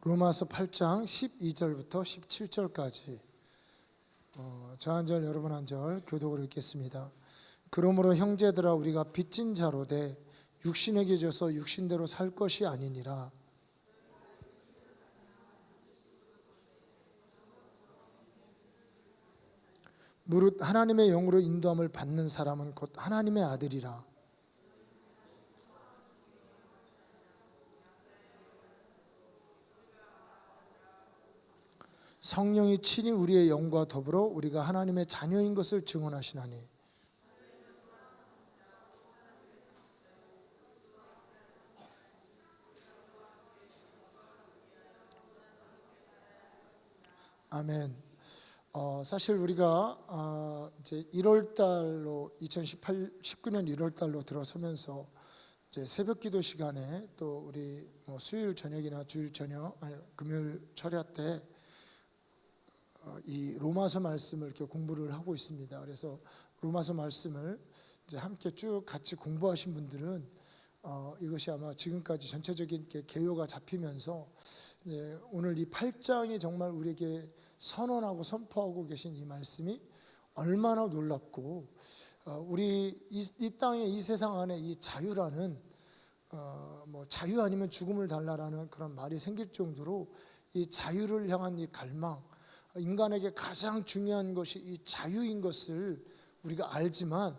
로마서 8장 12절부터 17절까지 저 한 절 여러분 한 절 교독으로 읽겠습니다. 그러므로 형제들아 우리가 빚진 자로 돼 육신에게 져서 육신대로 살 것이 아니니라. 무릇 하나님의 영으로 인도함을 받는 사람은 곧 하나님의 아들이라. 성령이 친히 우리의 영과 더불어 우리가 하나님의 자녀인 것을 증언하시나니 아멘. 사실 우리가 이제 1월 달로 2019년 1월 달로 들어서면서 이제 새벽기도 시간에 또 우리 수요일 저녁이나 주일 저녁, 금요일 철야 때 이 로마서 말씀을 이렇게 공부를 하고 있습니다. 그래서 로마서 말씀을 이제 함께 쭉 같이 공부하신 분들은 이것이 아마 지금까지 전체적인 개요가 잡히면서 이제 오늘 이 8장이 정말 우리에게 선언하고 선포하고 계신 이 말씀이 얼마나 놀랍고 우리 이 땅에 이 세상 안에 이 자유라는 자유 아니면 죽음을 달라라는 그런 말이 생길 정도로 이 자유를 향한 이 갈망, 인간에게 가장 중요한 것이 이 자유인 것을 우리가 알지만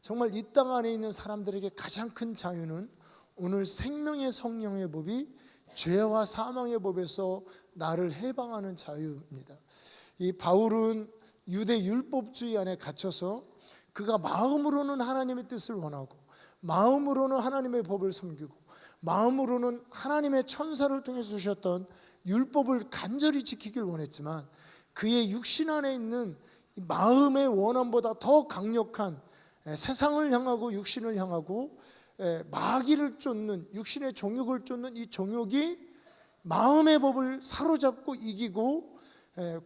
정말 이 땅 안에 있는 사람들에게 가장 큰 자유는 오늘 생명의 성령의 법이 죄와 사망의 법에서 나를 해방하는 자유입니다. 이 바울은 유대 율법주의 안에 갇혀서 그가 마음으로는 하나님의 뜻을 원하고 마음으로는 하나님의 법을 섬기고 마음으로는 하나님의 천사를 통해서 주셨던 율법을 간절히 지키길 원했지만 그의 육신 안에 있는 마음의 원함보다 더 강력한 세상을 향하고 육신을 향하고 마귀를 쫓는 육신의 정욕을 쫓는 이 정욕이 마음의 법을 사로잡고 이기고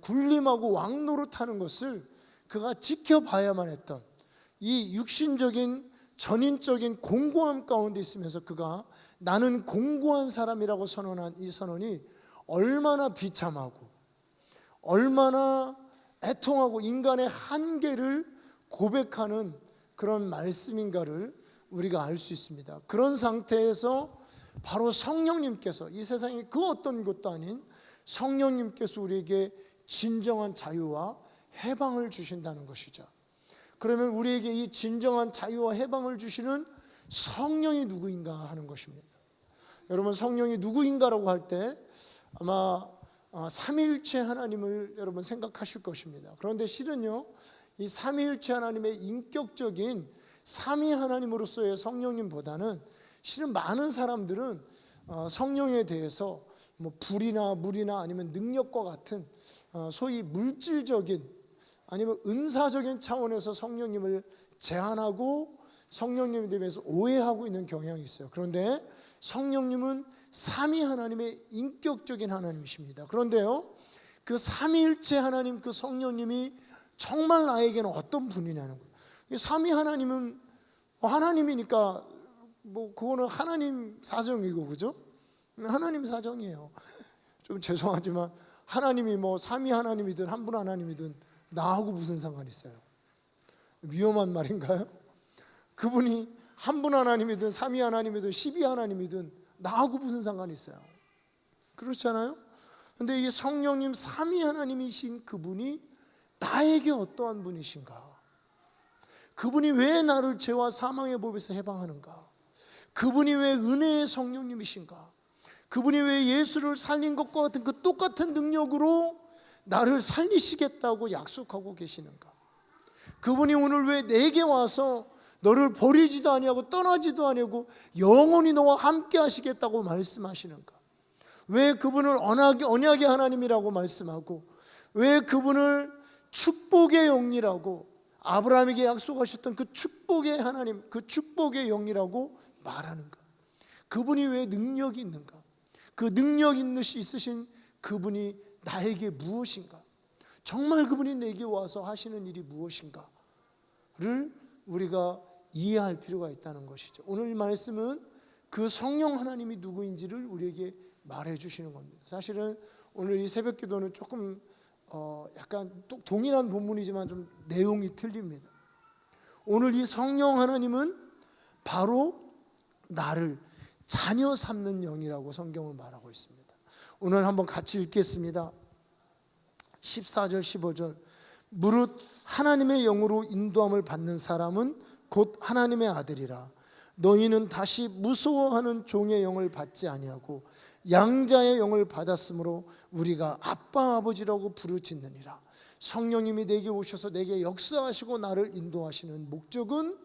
군림하고 왕노릇하는 것을 그가 지켜봐야만 했던 이 육신적인 전인적인 공고함 가운데 있으면서 그가 나는 공고한 사람이라고 선언한 이 선언이 얼마나 비참하고 얼마나 애통하고 인간의 한계를 고백하는 그런 말씀인가를 우리가 알 수 있습니다. 그런 상태에서 바로 성령님께서 이 세상에 그 어떤 것도 아닌 성령님께서 우리에게 진정한 자유와 해방을 주신다는 것이죠. 그러면 우리에게 이 진정한 자유와 해방을 주시는 성령이 누구인가 하는 것입니다. 여러분 성령이 누구인가라고 할 때 아마 삼위일체 하나님을 여러분 생각하실 것입니다. 그런데 실은요 이 삼위일체 하나님의 인격적인 삼위 하나님으로서의 성령님보다는 실은 많은 사람들은 성령에 대해서 불이나 물이나 아니면 능력과 같은 소위 물질적인 아니면 은사적인 차원에서 성령님을 제한하고 성령님에 대해서 오해하고 있는 경향이 있어요. 그런데 성령님은 삼위 하나님의 인격적인 하나님이십니다. 그런데요 그 삼위일체 하나님 그 성령님이 정말 나에게는 어떤 분이냐는 거예요. 이 삼위 하나님은 하나님이니까 그거는 하나님 사정이고 그죠? 하나님 사정이에요. 좀 죄송하지만 하나님이 삼위 하나님이든 한 분 하나님이든 나하고 무슨 상관이 있어요? 위험한 말인가요? 그분이 한 분 하나님이든 삼위 하나님이든 12 하나님이든 나하고 무슨 상관이 있어요? 그렇잖아요? 근데 이 성령님 삼위 하나님이신 그분이 나에게 어떠한 분이신가? 그분이 왜 나를 죄와 사망의 법에서 해방하는가? 그분이 왜 은혜의 성령님이신가? 그분이 왜 예수를 살린 것과 같은 그 똑같은 능력으로 나를 살리시겠다고 약속하고 계시는가? 그분이 오늘 왜 내게 와서 너를 버리지도 아니하고 떠나지도 아니하고 영원히 너와 함께 하시겠다고 말씀하시는가? 왜 그분을 언약의 하나님이라고 말씀하고 왜 그분을 축복의 영이라고 아브라함에게 약속하셨던 그 축복의 하나님, 그 축복의 영이라고 말하는가? 그분이 왜 능력이 있는가? 그 능력 있으신 그분이 나에게 무엇인가? 정말 그분이 내게 와서 하시는 일이 무엇인가를 우리가 이해할 필요가 있다는 것이죠. 오늘 이 말씀은 그 성령 하나님이 누구인지를 우리에게 말해 주시는 겁니다. 사실은 오늘 이 새벽 기도는 조금 약간 동일한 본문이지만 좀 내용이 틀립니다. 오늘 이 성령 하나님은 바로 나를 자녀 삼는 영이라고 성경은 말하고 있습니다. 오늘 한번 같이 읽겠습니다. 14절 15절 무릇 하나님의 영으로 인도함을 받는 사람은 곧 하나님의 아들이라. 너희는 다시 무서워하는 종의 영을 받지 아니하고 양자의 영을 받았으므로 우리가 아빠 아버지라고 부르짖느니라. 성령님이 내게 오셔서 내게 역사하시고 나를 인도하시는 목적은,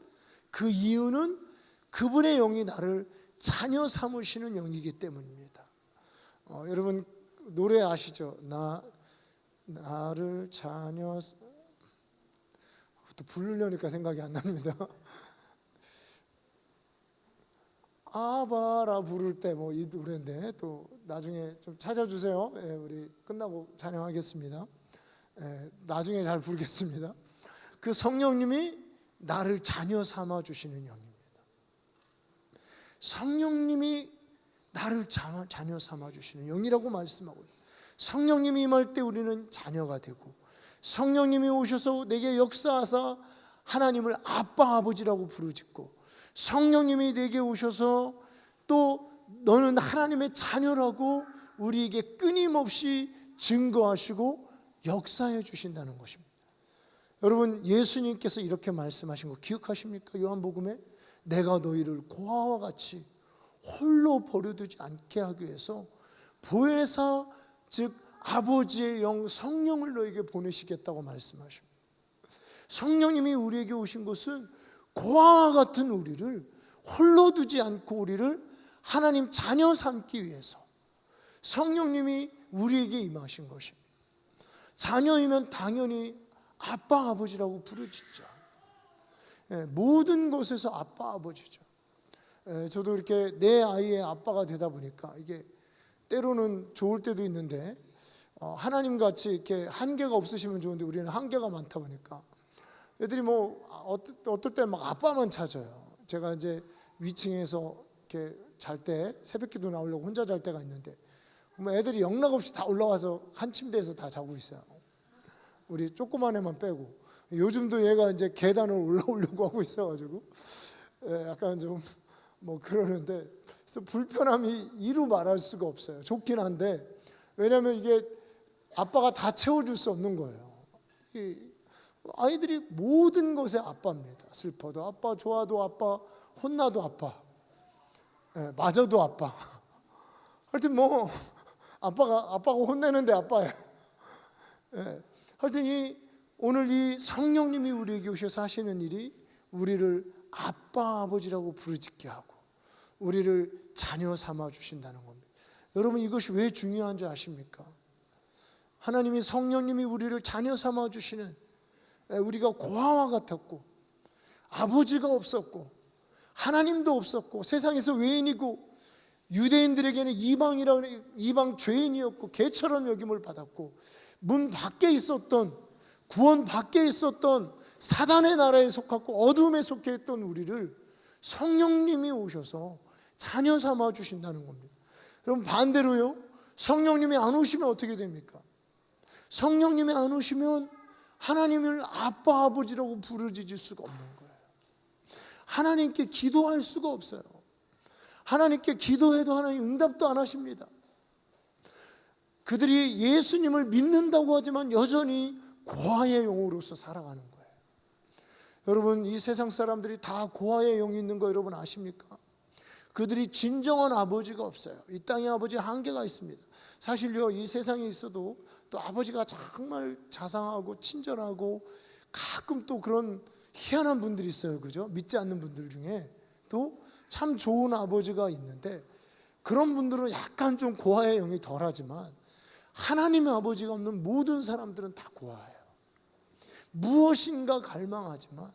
그 이유는 그분의 영이 나를 자녀 삼으시는 영이기 때문입니다. 여러분 노래 아시죠? 나를 자녀, 또 부르려니까 생각이 안 납니다. 아바라 부를 때 뭐 이 노래인데 또 나중에 좀 찾아주세요. 우리 끝나고 찬양하겠습니다. 나중에 잘 부르겠습니다. 그 성령님이 나를 자녀 삼아 주시는 영입니다. 성령님이 나를 자녀 삼아 주시는 영이라고 말씀하고 있습니다. 성령님이 임할 때 우리는 자녀가 되고, 성령님이 오셔서 내게 역사하사 하나님을 아빠 아버지라고 부르짖고, 성령님이 내게 오셔서 또 너는 하나님의 자녀라고 우리에게 끊임없이 증거하시고 역사해 주신다는 것입니다. 여러분 예수님께서 이렇게 말씀하신 거 기억하십니까? 요한복음에 내가 너희를 고아와 같이 홀로 버려두지 않게 하기 위해서 보혜사 즉 아버지의 영 성령을 너에게 보내시겠다고 말씀하십니다. 성령님이 우리에게 오신 것은 고아와 같은 우리를 홀로 두지 않고 우리를 하나님 자녀 삼기 위해서 성령님이 우리에게 임하신 것입니다. 자녀이면 당연히 아빠 아버지라고 부르짖죠. 모든 것에서 아빠 아버지죠. 저도 이렇게 내 아이의 아빠가 되다 보니까 이게 때로는 좋을 때도 있는데 하나님 같이 이렇게 한계가 없으시면 좋은데 우리는 한계가 많다 보니까 애들이 뭐 어떨 때 막 아빠만 찾아요. 제가 이제 위층에서 이렇게 잘 때 새벽기도 나오려고 혼자 잘 때가 있는데 애들이 영락없이 다 올라와서 한 침대에서 다 자고 있어요. 우리 조그만 애만 빼고. 요즘도 얘가 이제 계단을 올라오려고 하고 있어가지고 약간 좀 뭐 그러는데, 그래서 불편함이 이루 말할 수가 없어요. 좋긴 한데 왜냐하면 이게 아빠가 다 채워줄 수 없는 거예요. 아이들이 모든 것에 아빠입니다. 슬퍼도 아빠, 좋아도 아빠, 혼나도 아빠, 맞아도 아빠. 하여튼 뭐 아빠가 혼내는데 아빠예요. 하여튼 오늘 이 성령님이 우리에게 오셔서 하시는 일이 우리를 아빠 아버지라고 부르짖게 하고 우리를 자녀 삼아 주신다는 겁니다. 여러분 이것이 왜 중요한 줄 아십니까? 하나님이 성령님이 우리를 자녀 삼아 주시는, 우리가 고아와 같았고 아버지가 없었고 하나님도 없었고 세상에서 외인이고 유대인들에게는 이방 죄인이었고 개처럼 여김을 받았고 문 밖에 있었던, 구원 밖에 있었던 사단의 나라에 속했고 어둠에 속해 있던 우리를 성령님이 오셔서 자녀 삼아 주신다는 겁니다. 여러분 반대로요, 성령님이 안 오시면 어떻게 됩니까? 성령님이 안 오시면 하나님을 아빠 아버지라고 부르짖을 수가 없는 거예요. 하나님께 기도할 수가 없어요. 하나님께 기도해도 하나님 응답도 안 하십니다. 그들이 예수님을 믿는다고 하지만 여전히 고아의 영으로서 살아가는 거예요. 여러분 이 세상 사람들이 다 고아의 영이 있는 거 여러분 아십니까? 그들이 진정한 아버지가 없어요. 이 땅의 아버지 한계가 있습니다. 사실요 이 세상에 있어도 또 아버지가 정말 자상하고 친절하고 가끔 또 그런 희한한 분들이 있어요. 그죠? 믿지 않는 분들 중에 또 참 좋은 아버지가 있는데 그런 분들은 약간 좀 고아의 영이 덜하지만 하나님의 아버지가 없는 모든 사람들은 다 고아예요. 무엇인가 갈망하지만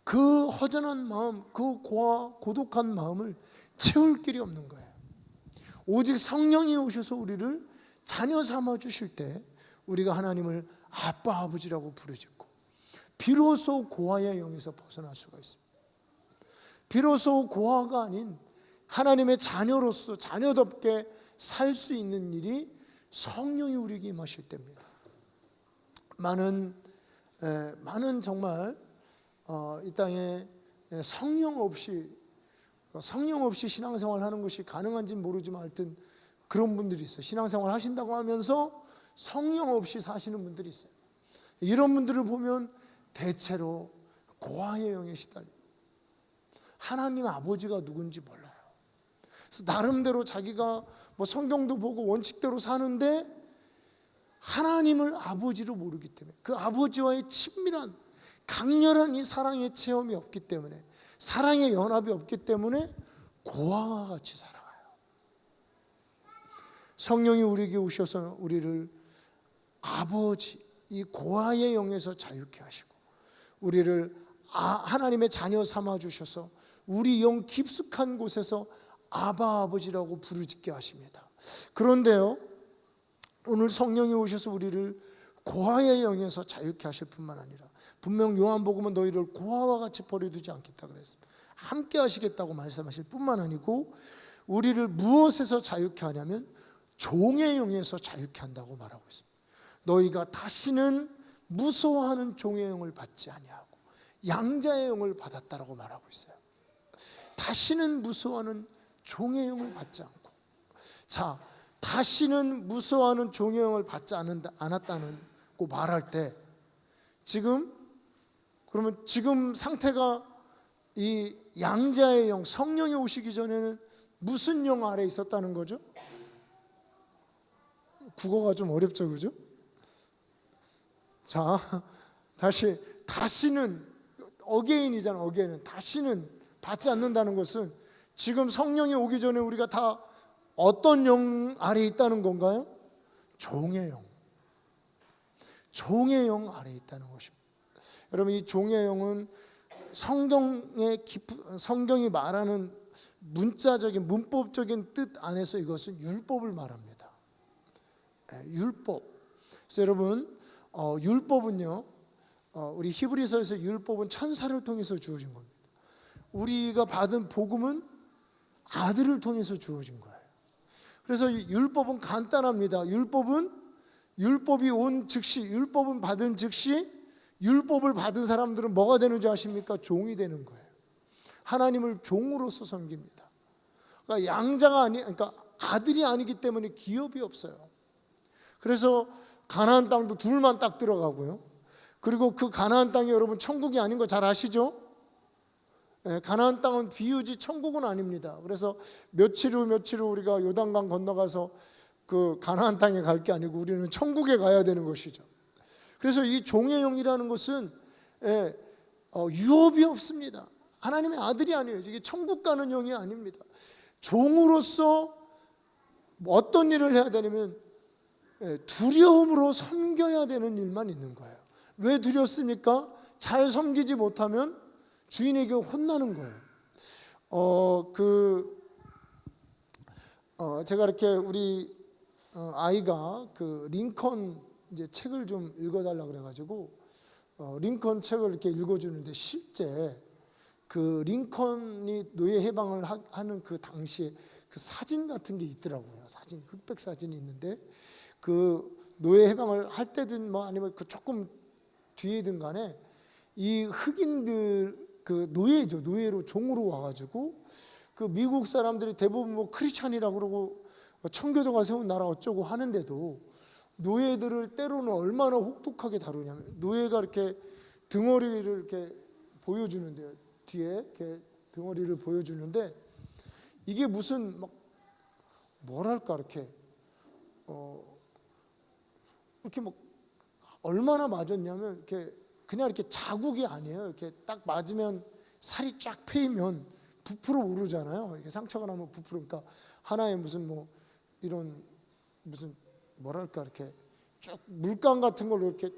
그 허전한 마음, 그 고독한 마음을 채울 길이 없는 거예요. 오직 성령이 오셔서 우리를 자녀 삼아 주실 때 우리가 하나님을 아빠 아버지라고 부르짖고 비로소 고아의 영에서 벗어날 수가 있습니다. 비로소 고아가 아닌 하나님의 자녀로서 자녀답게 살 수 있는 일이 성령이 우리에게 임하실 때입니다. 많은 정말 이 땅에 성령 없이 신앙생활 하는 것이 가능한지는 모르지만 하여튼 그런 분들이 있어요. 신앙생활 하신다고 하면서 성령 없이 사시는 분들이 있어요. 이런 분들을 보면 대체로 고아의 영에 시달려요. 하나님 아버지가 누군지 몰라요. 그래서 나름대로 자기가 뭐 성경도 보고 원칙대로 사는데 하나님을 아버지로 모르기 때문에, 그 아버지와의 친밀한 강렬한 이 사랑의 체험이 없기 때문에, 사랑의 연합이 없기 때문에 고아와 같이 살아가요. 성령이 우리에게 오셔서 우리를 아버지, 이 고아의 영에서 자유케 하시고 우리를 하나님의 자녀 삼아 주셔서 우리 영 깊숙한 곳에서 아바 아버지라고 부르짖게 하십니다. 그런데요, 오늘 성령이 오셔서 우리를 고아의 영에서 자유케 하실 뿐만 아니라 분명 요한복음은 너희를 고아와 같이 버려두지 않겠다 그랬습니다. 함께 하시겠다고 말씀하실 뿐만 아니고 우리를 무엇에서 자유케 하냐면 종의 영에서 자유케 한다고 말하고 있습니다. 너희가 다시는 무서워하는 종의 영을 받지 아니하고 양자의 영을 받았다라고 말하고 있어요. 다시는 무서워하는 종의 영을 받지 않고, 자, 다시는 무서워하는 종의 영을 받지 않았다고 말할 때 그러면 지금 상태가 이 양자의 영, 성령이 오시기 전에는 무슨 영 아래 있었다는 거죠? 국어가 좀 어렵죠, 그죠? 자, 다시는 어게인이잖아. 어게인은 다시는 받지 않는다는 것은 지금 성령이 오기 전에 우리가 다 어떤 영 아래 있다는 건가요? 종의 영. 종의 영 아래 있다는 것입니다. 여러분, 이 종의 영은 성경이 말하는 문자적인 문법적인 뜻 안에서 이것은 율법을 말합니다. 율법. 그래서 여러분, 율법은요, 우리 히브리서에서 율법은 천사를 통해서 주어진 겁니다. 우리가 받은 복음은 아들을 통해서 주어진 거예요. 그래서 율법은 간단합니다. 율법이 온 즉시, 율법은 받은 즉시, 율법을 받은 사람들은 뭐가 되는 줄 아십니까? 종이 되는 거예요. 하나님을 종으로서 섬깁니다. 그러니까 그러니까 아들이 아니기 때문에 기업이 없어요. 그래서 가나안 땅도 둘만 딱 들어가고요. 그리고 그 가나안 땅이 여러분 천국이 아닌 거 잘 아시죠? 가나안 땅은 비유지 천국은 아닙니다. 그래서 며칠 후 우리가 요단강 건너가서 그 가나안 땅에 갈 게 아니고 우리는 천국에 가야 되는 것이죠. 그래서 이 종의 영이라는 것은 유업이 없습니다. 하나님의 아들이 아니에요. 이게 천국 가는 영이 아닙니다. 종으로서 어떤 일을 해야 되냐면 두려움으로 섬겨야 되는 일만 있는 거예요. 왜 두렵습니까? 잘 섬기지 못하면 주인에게 혼나는 거예요. 제가 이렇게 우리 아이가 그 링컨 이제 책을 좀 읽어달라 그래가지고 링컨 책을 이렇게 읽어주는데 실제 그 링컨이 노예 해방을 하는 그 당시에 그 사진 같은 게 있더라고요. 사진, 흑백 사진이 있는데 그 노예 해방을 할 때든 뭐 아니면 그 조금 뒤에든 간에 이 흑인들 그 노예로 종으로 와가지고 그 미국 사람들이 대부분 뭐 크리스찬이라고 그러고 청교도가 세운 나라 어쩌고 하는데도 노예들을 때로는 얼마나 혹독하게 다루냐면 노예가 이렇게 등어리를 이렇게 보여주는데요. 뒤에 이렇게 등어리를 보여주는데 이게 무슨 막 뭐랄까 이렇게 이렇게 막 얼마나 맞았냐면 이렇게 그냥 이렇게 자국이 아니에요. 이렇게 딱 맞으면 살이 쫙 패이면 부풀어 오르잖아요. 이렇게 상처가 나면 부풀어. 그러니까 하나의 무슨 뭐 이런 무슨 뭐랄까 이렇게 쭉 물감 같은 걸로 이렇게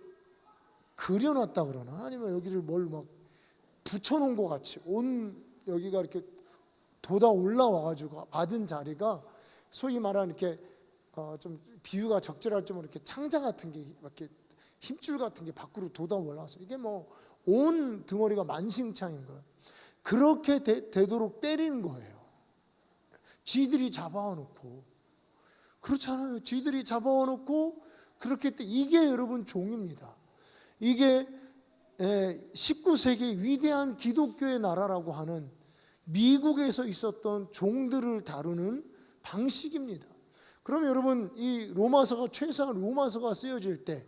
그려놨다 그러나 아니면 여기를 뭘 막 붙여놓은 것 같이 온 여기가 이렇게 돋아 올라와가지고 맞은 자리가 소위 말하는 이렇게 좀 비유가 적절할 정도로 이렇게 창자 같은 게 이렇게 힘줄 같은 게 밖으로 돋아 올라와서 이게 뭐 온 등어리가 만신창인 거예요. 그렇게 되도록 때리는 거예요. 쥐들이 잡아놓고 그렇잖아요. 지들이 잡아놓고 그렇게 했대. 이게 여러분 종입니다. 이게 19세기 위대한 기독교의 나라라고 하는 미국에서 있었던 종들을 다루는 방식입니다. 그럼 여러분, 이 로마서가, 최소한 로마서가 쓰여질 때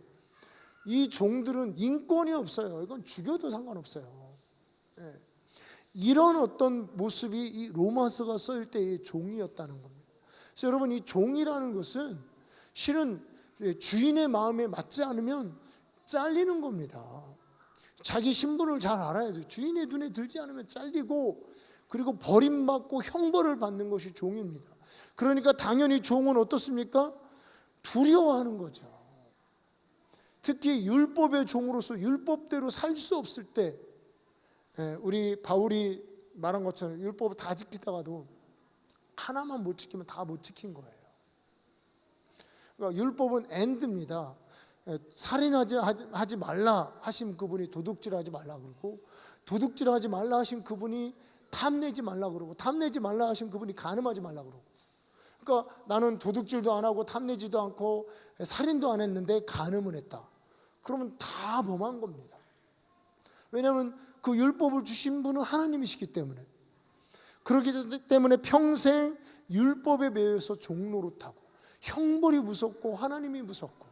이 종들은 인권이 없어요. 이건 죽여도 상관없어요. 이런 어떤 모습이 이 로마서가 쓰일 때의 종이었다는 겁니다. 그래서 여러분, 이 종이라는 것은 실은 주인의 마음에 맞지 않으면 잘리는 겁니다. 자기 신분을 잘 알아야죠. 주인의 눈에 들지 않으면 잘리고, 그리고 버림받고 형벌을 받는 것이 종입니다. 그러니까 당연히 종은 어떻습니까? 두려워하는 거죠. 특히 율법의 종으로서 율법대로 살 수 없을 때, 우리 바울이 말한 것처럼 율법을 다 지키다가도 하나만 못 지키면 다 못 지킨 거예요. 그러니까 율법은 엔드입니다. 살인하지 말라 하신 그분이 도둑질하지 말라 그러고, 도둑질하지 말라 하신 그분이 탐내지 말라 그러고, 탐내지 말라 하신 그분이 간음하지 말라 그러고. 그러니까 나는 도둑질도 안 하고 탐내지도 않고 살인도 안 했는데 간음은 했다. 그러면 다 범한 겁니다. 왜냐하면 그 율법을 주신 분은 하나님이시기 때문에. 그렇기 때문에 평생 율법에 매여서 종노릇하고, 형벌이 무섭고 하나님이 무섭고.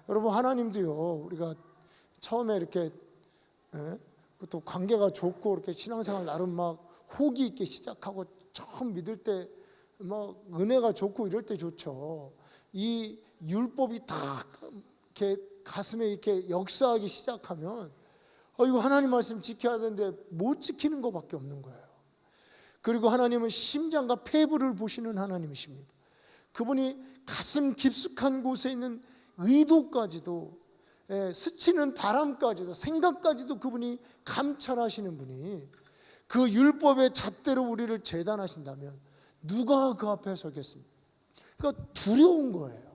여러분, 하나님도요, 우리가 처음에 이렇게 또 관계가 좋고 이렇게 신앙생활 나름 막 호기 있게 시작하고 처음 믿을 때 막 은혜가 좋고 이럴 때 좋죠. 이 율법이 다 이렇게 가슴에 이렇게 역사하기 시작하면 이거 하나님 말씀 지켜야 되는데 못 지키는 것밖에 없는 거예요. 그리고 하나님은 심장과 폐부를 보시는 하나님이십니다. 그분이 가슴 깊숙한 곳에 있는 의도까지도, 스치는 바람까지도, 생각까지도 그분이 감찰하시는 분이, 그 율법의 잣대로 우리를 재단하신다면 누가 그 앞에 서겠습니까? 그러니까 두려운 거예요.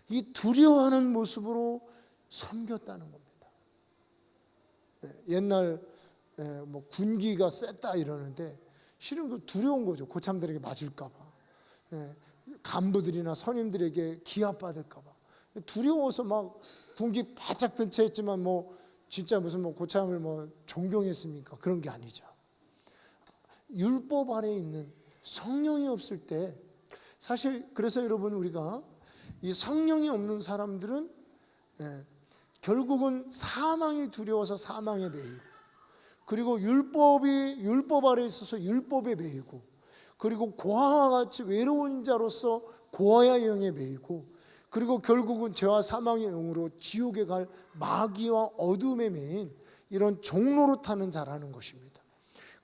이 두려워하는 모습으로 섬겼다는 겁니다. 옛날 뭐 군기가 셌다 이러는데 실은 그 두려운 거죠. 고참들에게 맞을까 봐, 간부들이나 선임들에게 기합받을까 봐 두려워서 막 군기 바짝 든 채 했지만 뭐 진짜 무슨 뭐 고참을 뭐 존경했습니까? 그런 게 아니죠. 율법 아래에 있는 성령이 없을 때, 사실 그래서 여러분, 우리가 이 성령이 없는 사람들은 결국은 사망이 두려워서 사망에 매이고, 그리고 율법 아래에 있어서 율법에 매이고, 그리고 고아와 같이 외로운 자로서 고아의 영에 매이고, 그리고 결국은 죄와 사망의 영으로 지옥에 갈 마귀와 어둠에 매인 이런 종노릇하는 자라는 것입니다.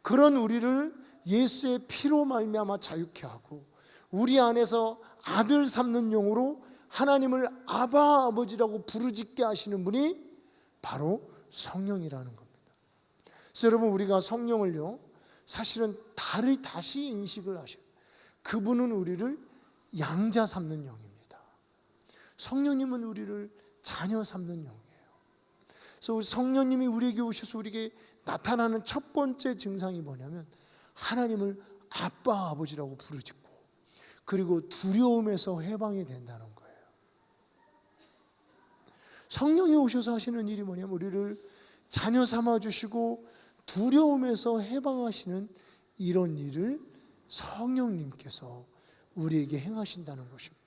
그런 우리를 예수의 피로 말미암아 자유케 하고, 우리 안에서 아들 삼는 영으로 하나님을 아바 아버지라고 부르짖게 하시는 분이 바로 성령이라는 겁니다. 그래서 여러분, 우리가 성령을요, 사실은 다시 인식을 하셔요. 그분은 우리를 양자 삼는 영입니다. 성령님은 우리를 자녀 삼는 영이에요. 그래서 성령님이 우리에게 오셔서 우리에게 나타나는 첫 번째 증상이 뭐냐면, 하나님을 아빠 아버지라고 부르짖고, 그리고 두려움에서 해방이 된다는 거예요. 성령이 오셔서 하시는 일이 뭐냐면, 우리를 자녀 삼아 주시고 두려움에서 해방하시는 이런 일을 성령님께서 우리에게 행하신다는 것입니다.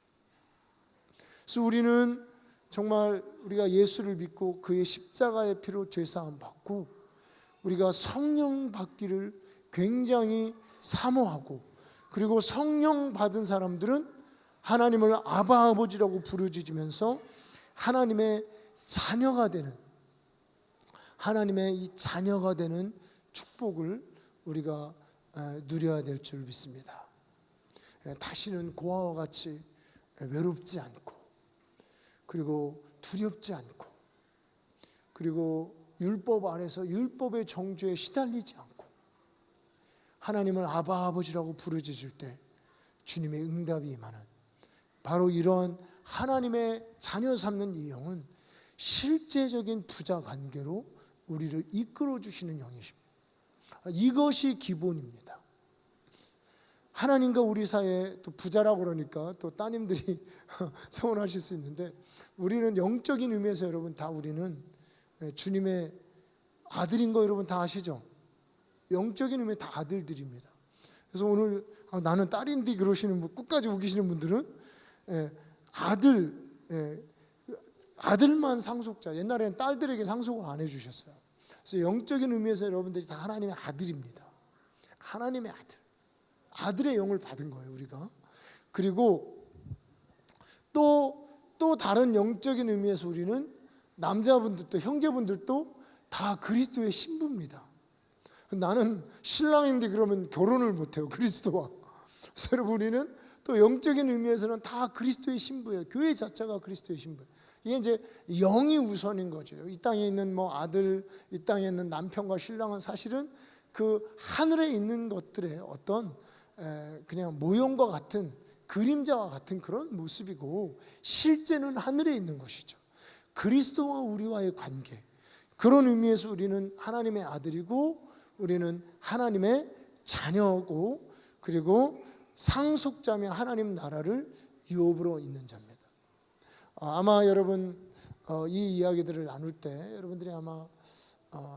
그래서 우리는 정말 우리가 예수를 믿고 그의 십자가의 피로 죄사함 받고, 우리가 성령 받기를 굉장히 사모하고, 그리고 성령 받은 사람들은 하나님을 아바 아버지라고 부르짖으면서 하나님의 자녀가 되는, 하나님의 이 자녀가 되는 축복을 우리가 누려야 될 줄 믿습니다. 다시는 고아와 같이 외롭지 않고, 그리고 두렵지 않고, 그리고 율법 아래서 율법의 정죄에 시달리지 않고, 하나님을 아바 아버지라고 부르짖을 때 주님의 응답이 임하는, 바로 이러한 하나님의 자녀 삼는 이 영은 실제적인 부자 관계로 우리를 이끌어 주시는 영이십니다. 이것이 기본입니다. 하나님과 우리 사이에 또 부자라고 그러니까 또 따님들이 서운하실 수 있는데, 우리는 영적인 의미에서 여러분 다 우리는 주님의 아들인 거 여러분 다 아시죠? 영적인 의미에 다 아들들입니다. 그래서 오늘 나는 딸인데 그러시는 분, 끝까지 우기시는 분들은 아들만 상속자. 옛날에는 딸들에게 상속을 안 해주셨어요. 그래서 영적인 의미에서 여러분들이 다 하나님의 아들입니다. 하나님의 아들, 아들의 영을 받은 거예요 우리가. 그리고 또 다른 영적인 의미에서 우리는 남자분들도 형제분들도 다 그리스도의 신부입니다. 나는 신랑인데 그러면 결혼을 못해요 그리스도와. 그래서 여러분 우리는 또 영적인 의미에서는 다 그리스도의 신부예요. 교회 자체가 그리스도의 신부예요. 이게 이제 영이 우선인 거죠. 이 땅에 있는 뭐 아들, 이 땅에 있는 남편과 신랑은 사실은 그 하늘에 있는 것들의 어떤 그냥 모형과 같은, 그림자와 같은 그런 모습이고, 실제는 하늘에 있는 것이죠. 그리스도와 우리와의 관계, 그런 의미에서 우리는 하나님의 아들이고 우리는 하나님의 자녀고, 그리고 상속자며 하나님 나라를 유업으로 있는 자입니다. 아마 여러분 이 이야기들을 나눌 때 여러분들이 아마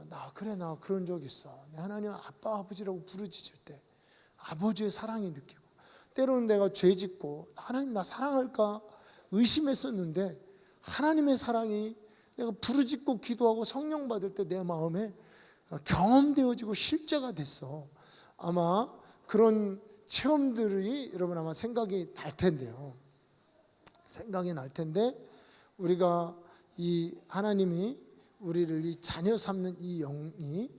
나 그런 적 있어. 내 하나님 아빠 아버지라고 부르짖을 때 아버지의 사랑이 느끼고, 때로는 내가 죄짓고 하나님 나 사랑할까 의심했었는데 하나님의 사랑이 내가 부르짖고 기도하고 성령 받을 때 내 마음에 경험되어지고 실제가 됐어. 아마 그런 체험들이 여러분 아마 생각이 날 텐데요. 생각이 날 텐데, 우리가 이 하나님이 우리를 이 자녀 삼는 이 영이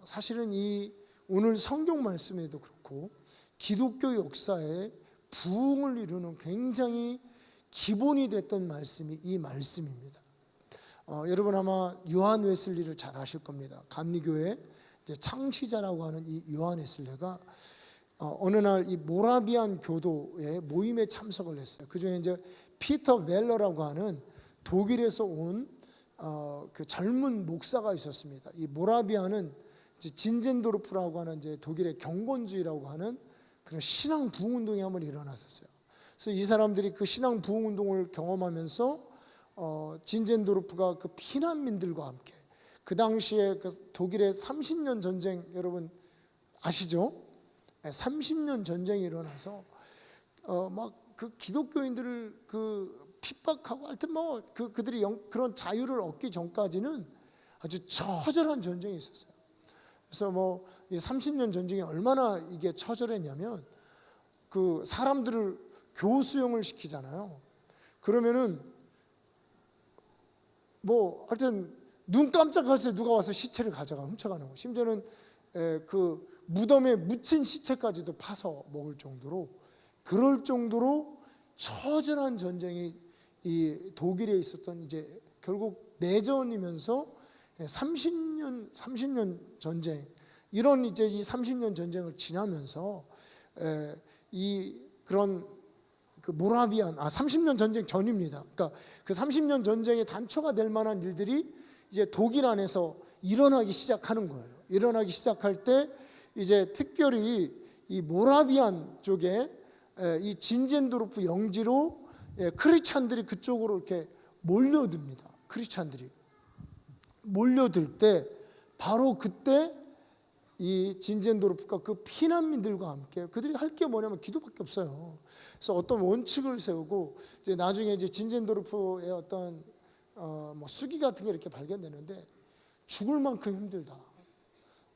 사실은 이 오늘 성경 말씀에도 그렇고 기독교 역사에 부흥을 이루는 굉장히 기본이 됐던 말씀이 이 말씀입니다. 여러분 아마 요한 웨슬리를 잘 아실 겁니다. 감리교회 이제 창시자라고 하는 이 요한 웨슬리가 어느 날 이 모라비안 교도의 모임에 참석을 했어요. 그 중에 이제 피터 웰러라고 하는 독일에서 온 그 젊은 목사가 있었습니다. 이 모라비안은 이제 진젠도르프라고 하는 이제 독일의 경건주의라고 하는 그런 신앙 부흥 운동이 한번 일어났었어요. 그래서 이 사람들이 그 신앙 부흥 운동을 경험하면서 진젠도르프가 그 피난민들과 함께, 그 당시에 그 독일의 30년 전쟁 여러분 아시죠? 30년 전쟁이 일어나서 막 그 기독교인들을 그 핍박하고, 하여튼 뭐 그들이 그런 자유를 얻기 전까지는 아주 처절한 전쟁이 있었어요. 그래서 뭐 이 30년 전쟁이 얼마나 이게 처절했냐면, 그 사람들을 교수형을 시키잖아요. 그러면은 뭐 하여튼 눈 깜짝할 새 누가 와서 시체를 훔쳐가는 거. 심지어는 그 무덤에 묻힌 시체까지도 파서 먹을 정도로, 그럴 정도로 처절한 전쟁이 이 독일에 있었던, 이제 결국 내전이면서 30년 전쟁, 이런 이제 이 30년 전쟁을 지나면서 이 그런 그 모라비안 30년 전쟁 전입니다. 그러니까 그 30년 전쟁의 단초가 될 만한 일들이 이제 독일 안에서 일어나기 시작하는 거예요. 일어나기 시작할 때 이제 특별히 이 모라비안 쪽에 이 진젠도르프 영지로 크리스찬들이 그쪽으로 이렇게 몰려듭니다. 크리스찬들이 몰려들 때 바로 그때 이 진젠도르프가 그 피난민들과 함께, 그들이 할 게 뭐냐면 기도밖에 없어요. 그래서 어떤 원칙을 세우고, 이제 나중에 이제 진젠도르프의 어떤 뭐 수기 같은 게 이렇게 발견되는데, 죽을 만큼 힘들다.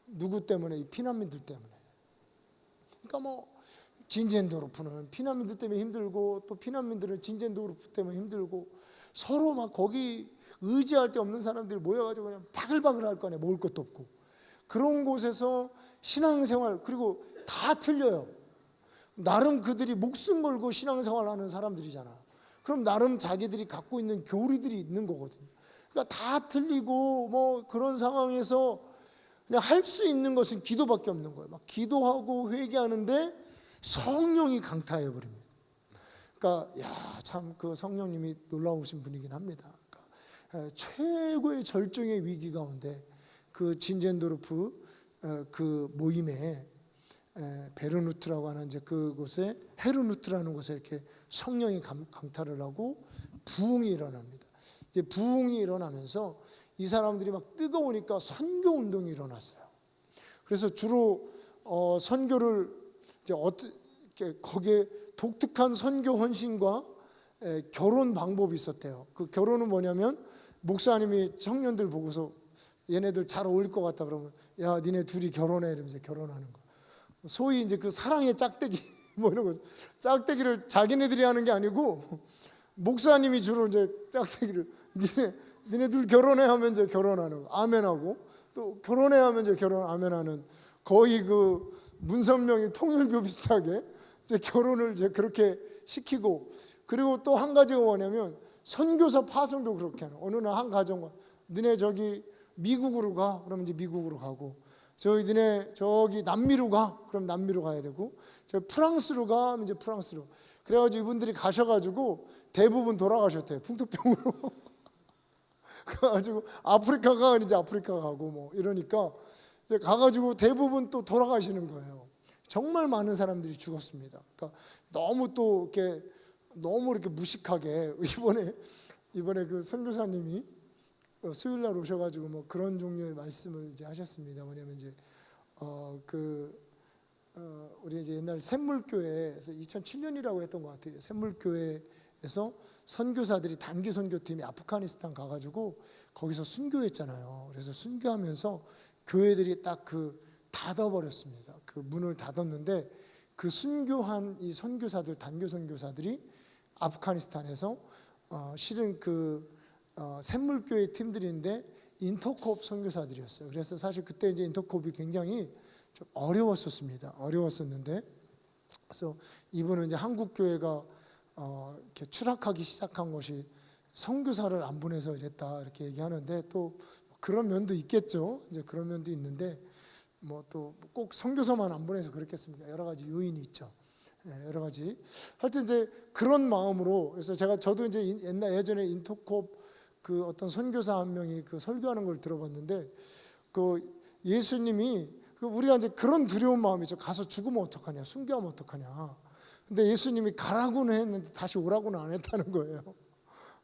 누구 때문에? 이 피난민들 때문에. 그러니까 뭐 진젠도르프는 피난민들 때문에 힘들고, 또 피난민들은 진젠도르프 때문에 힘들고, 서로 막 거기 의지할 데 없는 사람들이 모여가지고 그냥 바글바글 할 거 아니에요. 먹을 것도 없고. 그런 곳에서 신앙생활, 그리고 다 틀려요. 나름 그들이 목숨 걸고 신앙생활하는 사람들이잖아. 그럼 나름 자기들이 갖고 있는 교리들이 있는 거거든요. 그러니까 다 틀리고 뭐 그런 상황에서 그냥 할 수 있는 것은 기도밖에 없는 거예요. 막 기도하고 회개하는데 성령이 강타해 버립니다. 그러니까 참 그 성령님이 놀라우신 분이긴 합니다. 그러니까 최고의 절정의 위기 가운데 그 진젠도르프 그 모임에 베르누트라고 하는 이제 그곳에 헤르누트라는 곳에 이렇게 성령이 강탈을 하고 부흥이 일어납니다. 이제 부흥이 일어나면서 이 사람들이 막 뜨거우니까 선교 운동이 일어났어요. 그래서 주로 선교를 이제 어떻게 거기에 독특한 선교 헌신과 결혼 방법이 있었대요. 그 결혼은 뭐냐면 목사님이 청년들 보고서 얘네들 잘 어울릴 것 같다 그러면 야 니네 둘이 결혼해 이러면서 결혼하는 거. 소위 이제 그 사랑의 짝대기 뭐 이런 거 짝대기를 자기네들이 하는 게 아니고 목사님이 주로 이제 짝대기를 니네 둘 결혼해 하면 이제 결혼하는 거 아멘하고 또 결혼해 하면 이제 결혼 아멘하는 거의 그 문선명이 통일교 비슷하게 이제 결혼을 이제 그렇게 시키고 그리고 또 한 가지가 뭐냐면 선교사 파송도 그렇게 하는 어느 날 한 가정과 너네 저기 미국으로 가 그러면 이제 미국으로 가고 너네 저기 남미로 가 그럼 남미로 가야 되고 저 프랑스로 가 이제 프랑스로 그래가지고 이분들이 가셔가지고 대부분 돌아가셨대요 풍토병으로 그래가지고 아프리카 가 이제 아프리카 가고 뭐 이러니까 이제 가가지고 대부분 또 돌아가시는 거예요. 정말 많은 사람들이 죽었습니다. 그러니까 너무 또 이렇게 너무 이렇게 무식하게 이번에 그 선교사님이 수요일 날 오셔가지고 뭐 그런 종류의 말씀을 이제 하셨습니다. 뭐냐면 이제 우리 이제 옛날 샘물교회에서 2007년이라고 했던 것 같아요. 샘물교회에서 선교사들이 단기 선교팀이 아프가니스탄 가가지고 거기서 순교했잖아요. 그래서 순교하면서 교회들이 딱 그 닫아버렸습니다. 그 문을 닫았는데 그 순교한 이 선교사들 단교 선교사들이 아프가니스탄에서 실은 그 샘물교회 팀들인데 인터콥 선교사들이었어요. 그래서 사실 그때 이제 인터콥이 굉장히 좀 어려웠었는데 그래서 이분은 이제 한국 교회가 이렇게 추락하기 시작한 것이 선교사를 안 보내서 이랬다 이렇게 얘기하는데 또 그런 면도 있겠죠. 이제 그런 면도 있는데 뭐 또 꼭 선교사만 안 보내서 그랬겠습니까? 여러 가지 요인이 있죠. 여러 가지. 하여튼 이제 그런 마음으로 그래서 저도 이제 예전에 인터콥 그 어떤 선교사 한 명이 그 설교하는 걸 들어봤는데 그 예수님이 우리가 이제 그런 두려운 마음이죠. 가서 죽으면 어떡하냐, 순교하면 어떡하냐. 근데 예수님이 가라고는 했는데 다시 오라고는 안 했다는 거예요.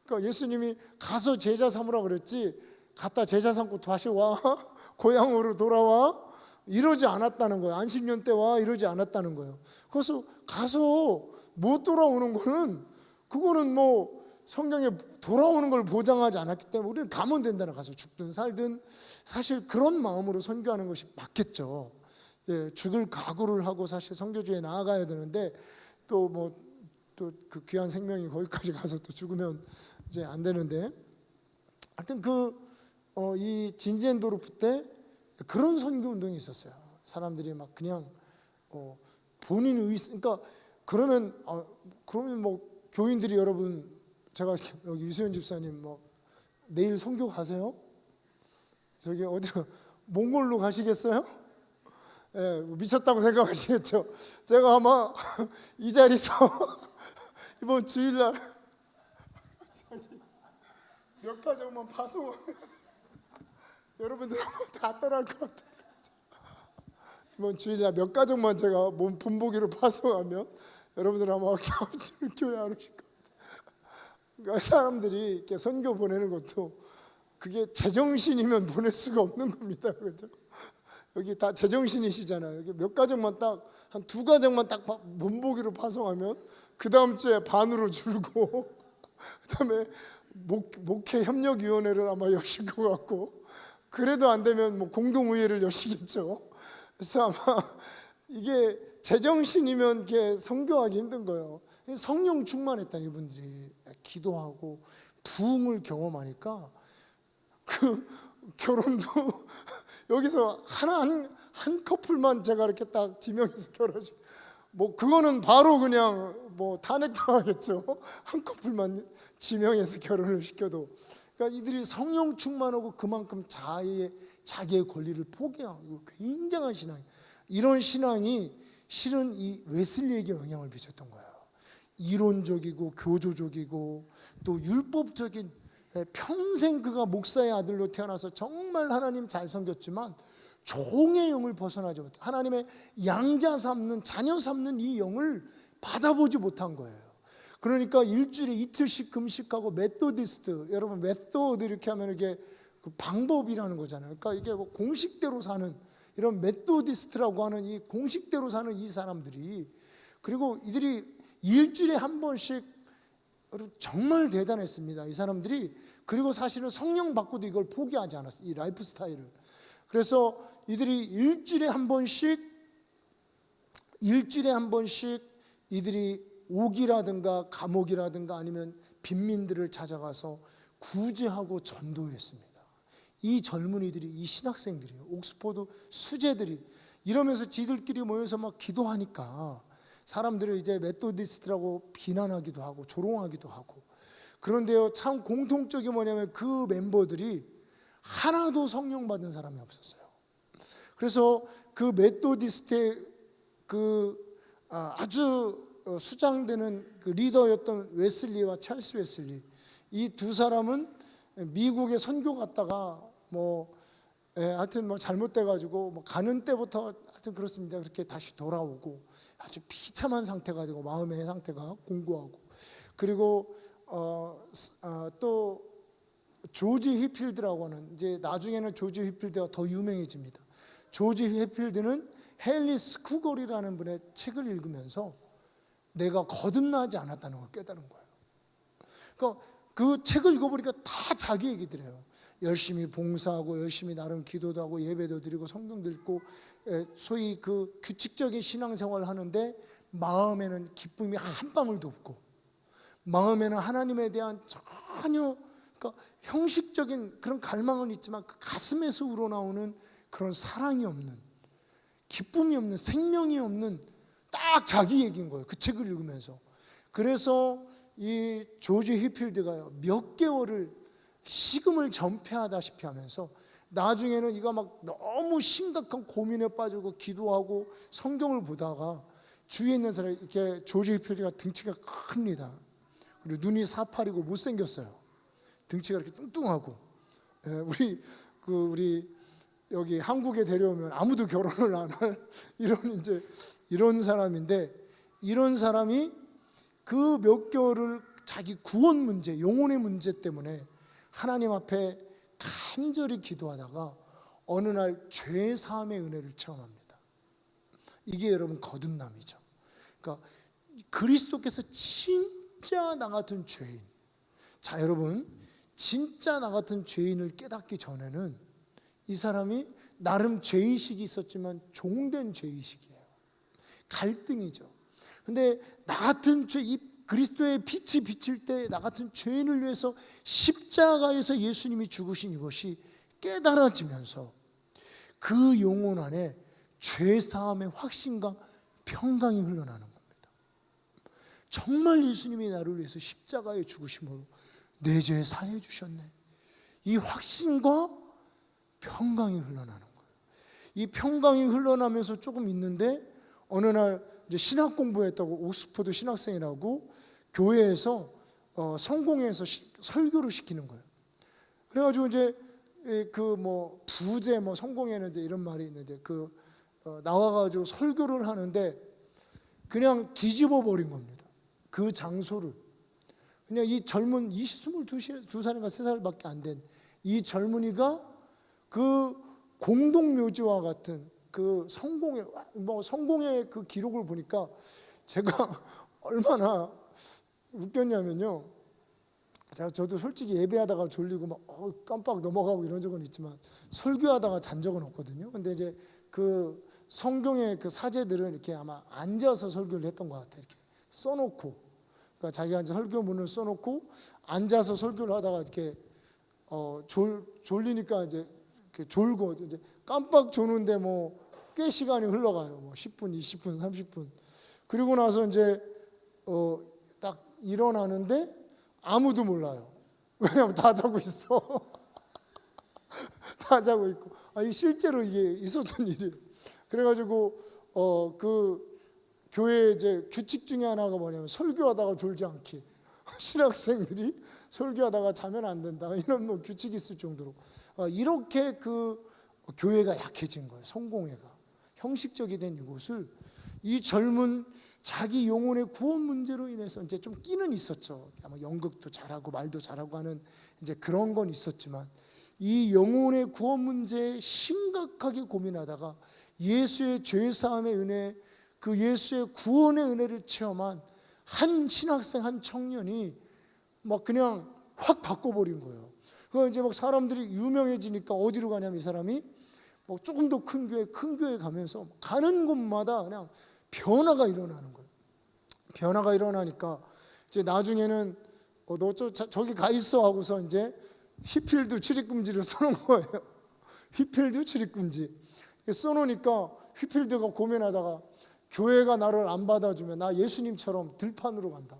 그러니까 예수님이 가서 제자 삼으라 그랬지 갔다 제자 삼고 다시 와 고향으로 돌아와 이러지 않았다는 거예요. 안식년 때 와 이러지 않았다는 거예요. 그래서 가서 못 돌아오는 거는 그거는 뭐 성경에 돌아오는 걸 보장하지 않았기 때문에 우리는 가면 된다는 가서 죽든 살든 사실 그런 마음으로 선교하는 것이 맞겠죠. 예, 죽을 각오를 하고 사실 선교지에 나아가야 되는데 또 뭐 또 그 귀한 생명이 거기까지 가서 또 죽으면 이제 안 되는데 하여튼 이 진지엔도르프 때 그런 선교 운동이 있었어요. 사람들이 막 그냥 본인 그러니까 그러면 뭐 교인들이 여러분 제가 여기 유수현 집사님 뭐 내일 선교 가세요? 저기 어디로 몽골로 가시겠어요? 예, 미쳤다고 생각하시겠죠. 제가 아마 이 자리에서 이번 주일날 몇 가정만 파송 여러분들 한번 다 떠날 것 같아요. 이번 주일날 몇 가정만 제가 본보기로 파송하면 여러분들 아마 교회 안 오실 것 같아요. 그러니까 사람들이 이렇게 선교 보내는 것도 그게 제정신이면 보낼 수가 없는 겁니다. 그렇죠? 여기 다 제정신이시잖아요. 여기 몇 가정만 딱 한 두 가정만 딱 본보기로 파송하면 그 다음 주에 반으로 줄고 그다음에 목회 협력위원회를 아마 여실 것 같고 그래도 안 되면 뭐 공동의회를 여시겠죠. 그래서 아마 이게 제정신이면 이렇게 선교하기 힘든 거예요. 성령 충만했다는 이분들이 기도하고 부흥을 경험하니까 그 결혼도 여기서 한 커플만 제가 이렇게 딱 지명해서 결혼식 뭐 그거는 바로 그냥 뭐 탄핵당하겠죠. 한 커플만 지명해서 결혼을 시켜도 그러니까 이들이 성령 충만하고 그만큼 자기의 권리를 포기하고 굉장한 신앙 이런 신앙이 실은 이 웨슬리에게 영향을 미쳤던 거예요. 이론적이고 교조적이고 또 율법적인 평생 그가 목사의 아들로 태어나서 정말 하나님 잘 섬겼지만 종의 영을 벗어나지 못해 하나님의 양자 삼는 자녀 삼는 이 영을 받아보지 못한 거예요. 그러니까 일주일에 이틀씩 금식하고 메소디스트, 여러분 메소드 이렇게 하면 이게 그 방법이라는 거잖아요. 그러니까 이게 뭐 공식대로 사는 이런 메소디스트라고 하는 이 공식대로 사는 이 사람들이, 그리고 이들이 일주일에 한 번씩, 정말 대단했습니다 이 사람들이. 그리고 사실은 성령 받고도 이걸 포기하지 않았어요, 이 라이프 스타일을. 그래서 이들이 일주일에 한 번씩 이들이 옥이라든가 감옥이라든가 아니면 빈민들을 찾아가서 구제하고 전도했습니다. 이 젊은이들이, 이 신학생들이에요. 옥스퍼드 수재들이 이러면서 지들끼리 모여서 막 기도하니까 사람들을 이제 메소디스트라고 비난하기도 하고 조롱하기도 하고. 그런데요, 참 공통적이 뭐냐면 그 멤버들이 하나도 성령 받은 사람이 없었어요. 그래서 그 메소디스트의 아주 수장되는 그 리더였던 웨슬리와 찰스 웨슬리, 이 두 사람은 미국에 선교 갔다가 하여튼 잘못돼 가지고 가는 때부터 하여튼 그렇습니다. 그렇게 다시 돌아오고 아주 비참한 상태가 되고 마음의 상태가 공고하고. 그리고 또 조지 휘필드라고 하는, 이제 나중에는 조지 휘필드가 더 유명해집니다. 조지 휘필드는 헨리 스쿠걸이라는 분의 책을 읽으면서 내가 거듭나지 않았다는 걸 깨달은 거예요. 그러니까 그 책을 읽어보니까 다 자기 얘기들이에요. 열심히 봉사하고 열심히 나름 기도도 하고 예배도 드리고 성경도 읽고 소위 그 규칙적인 신앙생활을 하는데 마음에는 기쁨이 한 방울도 없고, 마음에는 하나님에 대한 전혀, 그러니까 형식적인 그런 갈망은 있지만 그 가슴에서 우러나오는 그런 사랑이 없는, 기쁨이 없는, 생명이 없는 딱 자기 얘기인 거예요, 그 책을 읽으면서. 그래서 이 조지 휘필드가요, 몇 개월을 식음을 전폐하다시피 하면서 나중에는 이가 막 너무 심각한 고민에 빠지고 기도하고 성경을 보다가 주위에 있는 사람이, 이렇게 조지 휘필드가 등치가 큽니다. 그리고 눈이 사팔이고 못생겼어요. 등치가 이렇게 뚱뚱하고. 우리 여기 한국에 데려오면 아무도 결혼을 안 할 이런 사람인데, 이런 사람이 그 몇 개월을 자기 구원 문제, 영혼의 문제 때문에 하나님 앞에 간절히 기도하다가 어느 날 죄 사함의 은혜를 체험합니다. 이게 여러분 거듭남이죠. 그러니까 그리스도께서 진짜 나 같은 죄인, 자 여러분, 진짜 나 같은 죄인을 깨닫기 전에는 이 사람이 나름 죄의식이 있었지만 종된 죄의식이에요. 갈등이죠. 근데 나 같은 죄, 이 그리스도의 빛이 비칠 때 나 같은 죄인을 위해서 십자가에서 예수님이 죽으신 이것이 깨달아지면서 그 영혼 안에 죄사함의 확신과 평강이 흘러나는 겁니다. 정말 예수님이 나를 위해서 십자가에 죽으심으로 내 죄 사해 주셨네, 이 확신과 평강이 흘러나는 거예요. 이 평강이 흘러나면서 조금 있는데 어느 날 이제 신학 공부했다고, 옥스퍼드 신학생이라고 교회에서 성공회에서 설교를 시키는 거예요. 그래가지고 이제 부제 성공회는 이제 이런 말이 있는데 나와가지고 설교를 하는데 그냥 뒤집어 버린 겁니다. 그 장소를. 그냥 이 젊은 22살인가 3살밖에 안 된 이 젊은이가 그 공동묘지와 같은 그 성공의 그 기록을 보니까 제가 얼마나 웃겼냐면요. 저도 솔직히 예배하다가 졸리고 막 깜빡 넘어가고 이런 적은 있지만 설교하다가 잔 적은 없거든요. 근데 이제 그 성경의 그 사제들은 이렇게 아마 앉아서 설교를 했던 것 같아요. 이렇게 써놓고, 그러니까 자기가 이제 설교문을 써놓고 앉아서 설교를 하다가 이렇게 졸리니까 이제 이렇게 졸고 이제 깜빡 조는데 꽤 시간이 흘러가요. 10분, 20분, 30분. 그리고 나서 이제 딱 일어나는데 아무도 몰라요. 왜냐하면 다 자고 있어. 다 자고 있고. 이 실제로 이게 있었던 일이에요. 그래가지고 그 교회 이제 규칙 중에 하나가 뭐냐면 설교하다가 졸지 않기. 신학생들이 설교하다가 자면 안 된다, 이런 규칙이 있을 정도로 이렇게 그 교회가 약해진 거예요. 성공회가 형식적이 된 이곳을 이 젊은 자기 영혼의 구원 문제로 인해서 이제 좀 끼는 있었죠. 아마 연극도 잘하고 말도 잘하고 하는 이제 그런 건 있었지만 이 영혼의 구원 문제에 심각하게 고민하다가 예수의 죄 사함의 은혜, 그 예수의 구원의 은혜를 체험한 한 신학생, 한 청년이 막 그냥 확 바꿔버린 거예요. 그 이제 막 사람들이 유명해지니까 어디로 가냐면 이 사람이 뭐 조금 더 큰 교회 가면서 가는 곳마다 그냥 변화가 일어나는 거예요. 변화가 일어나니까 이제 나중에는 너 저기 가 있어 하고서 이제 휘필드 출입금지를 써놓은 거예요. 휘필드 출입금지 써놓으니까 휘필드가 고민하다가 교회가 나를 안 받아주면 나 예수님처럼 들판으로 간다.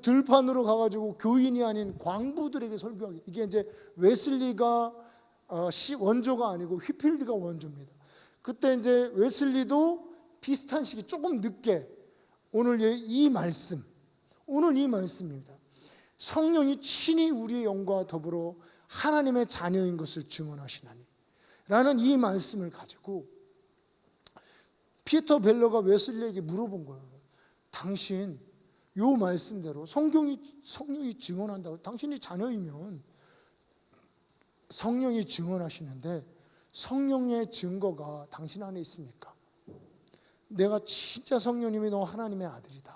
들판으로 가가지고 교인이 아닌 광부들에게 설교하기. 이게 이제 웨슬리가 원조가 아니고 휘필드가 원조입니다. 그때 이제 웨슬리도 비슷한 시기 조금 늦게 오늘 이 말씀입니다. 성령이 친히 우리의 영과 더불어 하나님의 자녀인 것을 증언하시나니 라는 이 말씀을 가지고 피터 벨러가 웨슬리에게 물어본 거예요. 당신 요 말씀대로 성령이 증언한다고, 당신이 자녀이면 성령이 증언하시는데 성령의 증거가 당신 안에 있습니까? 내가 진짜 성령님이 너 하나님의 아들이다,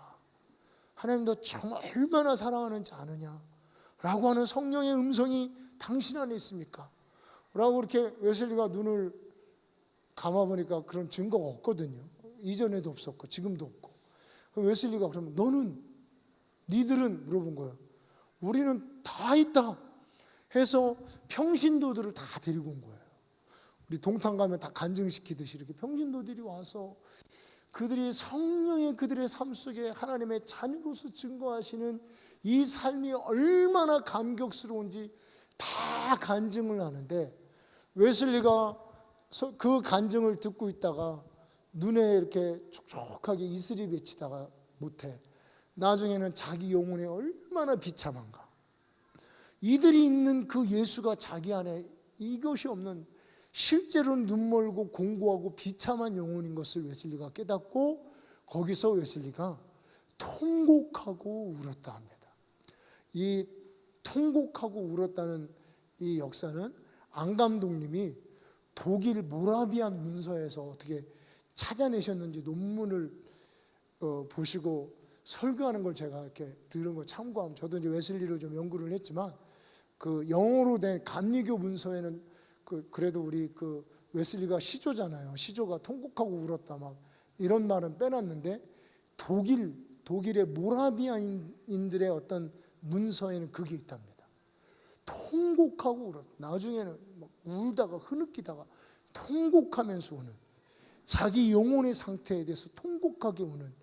하나님 너 정말 얼마나 사랑하는지 아느냐 라고 하는 성령의 음성이 당신 안에 있습니까? 라고 그렇게 웨슬리가 눈을 감아보니까 그런 증거가 없거든요. 이전에도 없었고 지금도 없고. 웨슬리가 그러면 니들은 물어본 거예요. 우리는 다 있다 해서 평신도들을 다 데리고 온 거예요. 우리 동탄 가면 다 간증시키듯이 이렇게 평신도들이 와서 그들이 성령의 그들의 삶 속에 하나님의 자녀로서 증거하시는 이 삶이 얼마나 감격스러운지 다 간증을 하는데, 웨슬리가 그 간증을 듣고 있다가 눈에 이렇게 촉촉하게 이슬이 맺히다가 못해. 나중에는 자기 영혼에 얼마나 비참한가. 이들이 있는 그 예수가 자기 안에 이것이 없는 실제로는 눈멀고 공고하고 비참한 영혼인 것을 웨슬리가 깨닫고 거기서 웨슬리가 통곡하고 울었다 합니다. 이 통곡하고 울었다는 이 역사는 안 감독님이 독일 모라비안 문서에서 어떻게 찾아내셨는지 논문을 보시고 설교하는 걸 제가 이렇게 들은 거 참고하면, 저도 이제 웨슬리를 좀 연구를 했지만 그 영어로 된 감리교 문서에는 그래도 우리 그 웨슬리가 시조잖아요. 시조가 통곡하고 울었다 막 이런 말은 빼놨는데 독일의 모라비아인들의 어떤 문서에는 그게 있답니다. 통곡하고 울었다. 나중에는 막 울다가 흐느끼다가 통곡하면서 우는, 자기 영혼의 상태에 대해서 통곡하게 우는,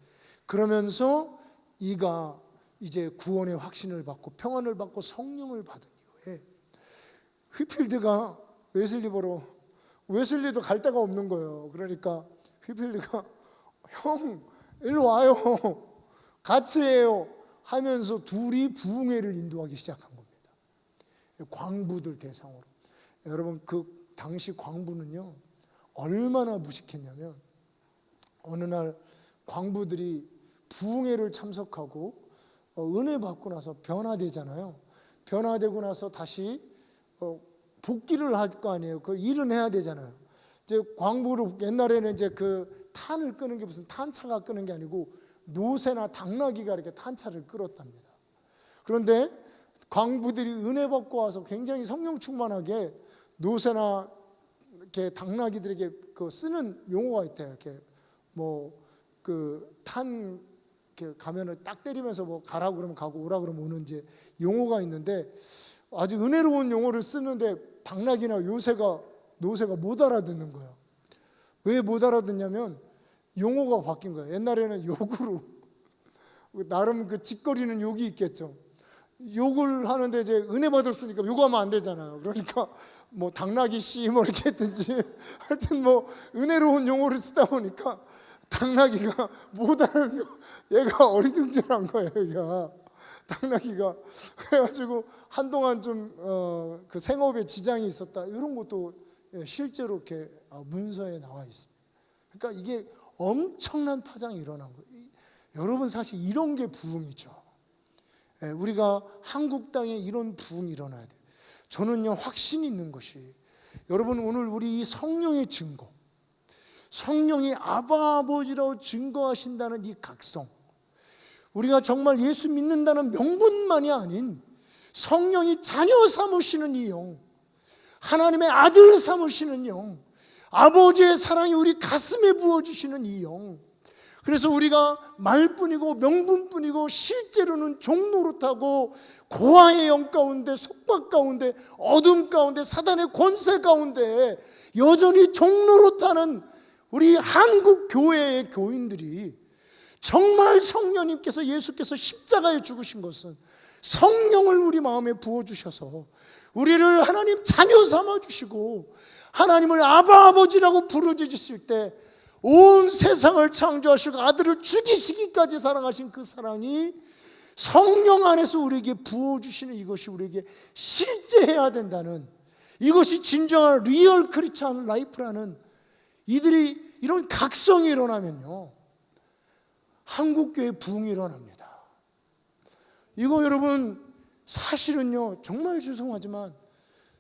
그러면서 이가 이제 구원의 확신을 받고 평안을 받고 성령을 받은 이후에 휘필드가 웨슬리 보러, 웨슬리도 갈 데가 없는 거예요. 그러니까 휘필드가 형 일로 와요, 같이 해요 하면서 둘이 부흥회를 인도하기 시작한 겁니다. 광부들 대상으로. 여러분 그 당시 광부는요 얼마나 무식했냐면, 어느 날 광부들이 부흥회를 참석하고 은혜 받고 나서 변화되잖아요. 변화되고 나서 다시 복귀를 할 거 아니에요. 그 일은 해야 되잖아요. 이제 광부로 옛날에는 이제 그 탄을 끄는 게 무슨 탄차가 끄는 게 아니고 노새나 당나귀가 이렇게 탄차를 끌었답니다. 그런데 광부들이 은혜 받고 와서 굉장히 성령 충만하게 노새나 이렇게 당나귀들에게 그 쓰는 용어가 있대요. 이렇게 뭐 그 탄 이렇게 가면을 딱 때리면서 뭐 가라고 그러면 가고 오라 그러면 오는 이제 용어가 있는데, 아주 은혜로운 용어를 쓰는데 당나귀나 노새가 못 알아듣는 거예요. 왜 못 알아듣냐면 용어가 바뀐 거예요. 옛날에는 욕으로 나름 그 짓거리는 욕이 있겠죠. 욕을 하는데 이제 은혜 받았으니까 욕하면 안 되잖아요. 그러니까 뭐 당나귀 씨 뭐 이렇게 했든지 하여튼 뭐 은혜로운 용어를 쓰다 보니까 당나귀가 못 알아듣고 얘가 어리둥절한 거예요. 얘가 당나귀가. 그래가지고 한동안 좀 그 생업에 지장이 있었다 이런 것도 실제로 이렇게 문서에 나와 있습니다. 그러니까 이게 엄청난 파장이 일어난 거예요. 여러분 사실 이런 게 부흥이죠. 우리가 한국 땅에 이런 부흥이 일어나야 돼요. 저는요 확신이 있는 것이 여러분 오늘 우리 이 성령의 증거, 성령이 아바 아버지라고 증거하신다는 이 각성, 우리가 정말 예수 믿는다는 명분만이 아닌 성령이 자녀 삼으시는 이 영, 하나님의 아들 삼으시는 영, 아버지의 사랑이 우리 가슴에 부어주시는 이 영, 그래서 우리가 말뿐이고 명분뿐이고 실제로는 종노릇하고 고아의 영 가운데, 속박 가운데, 어둠 가운데, 사단의 권세 가운데 여전히 종노릇하는 우리 한국 교회의 교인들이 정말 성령님께서, 예수께서 십자가에 죽으신 것은 성령을 우리 마음에 부어주셔서 우리를 하나님 자녀 삼아주시고 하나님을 아바 아버지라고 부르짖으실 때 온 세상을 창조하시고 아들을 죽이시기까지 사랑하신 그 사랑이 성령 안에서 우리에게 부어주시는 이것이 우리에게 실제해야 된다는, 이것이 진정한 리얼 크리스찬 라이프라는, 이들이 이런 각성이 일어나면요 한국교회 부흥이 일어납니다. 이거 여러분 사실은요 정말 죄송하지만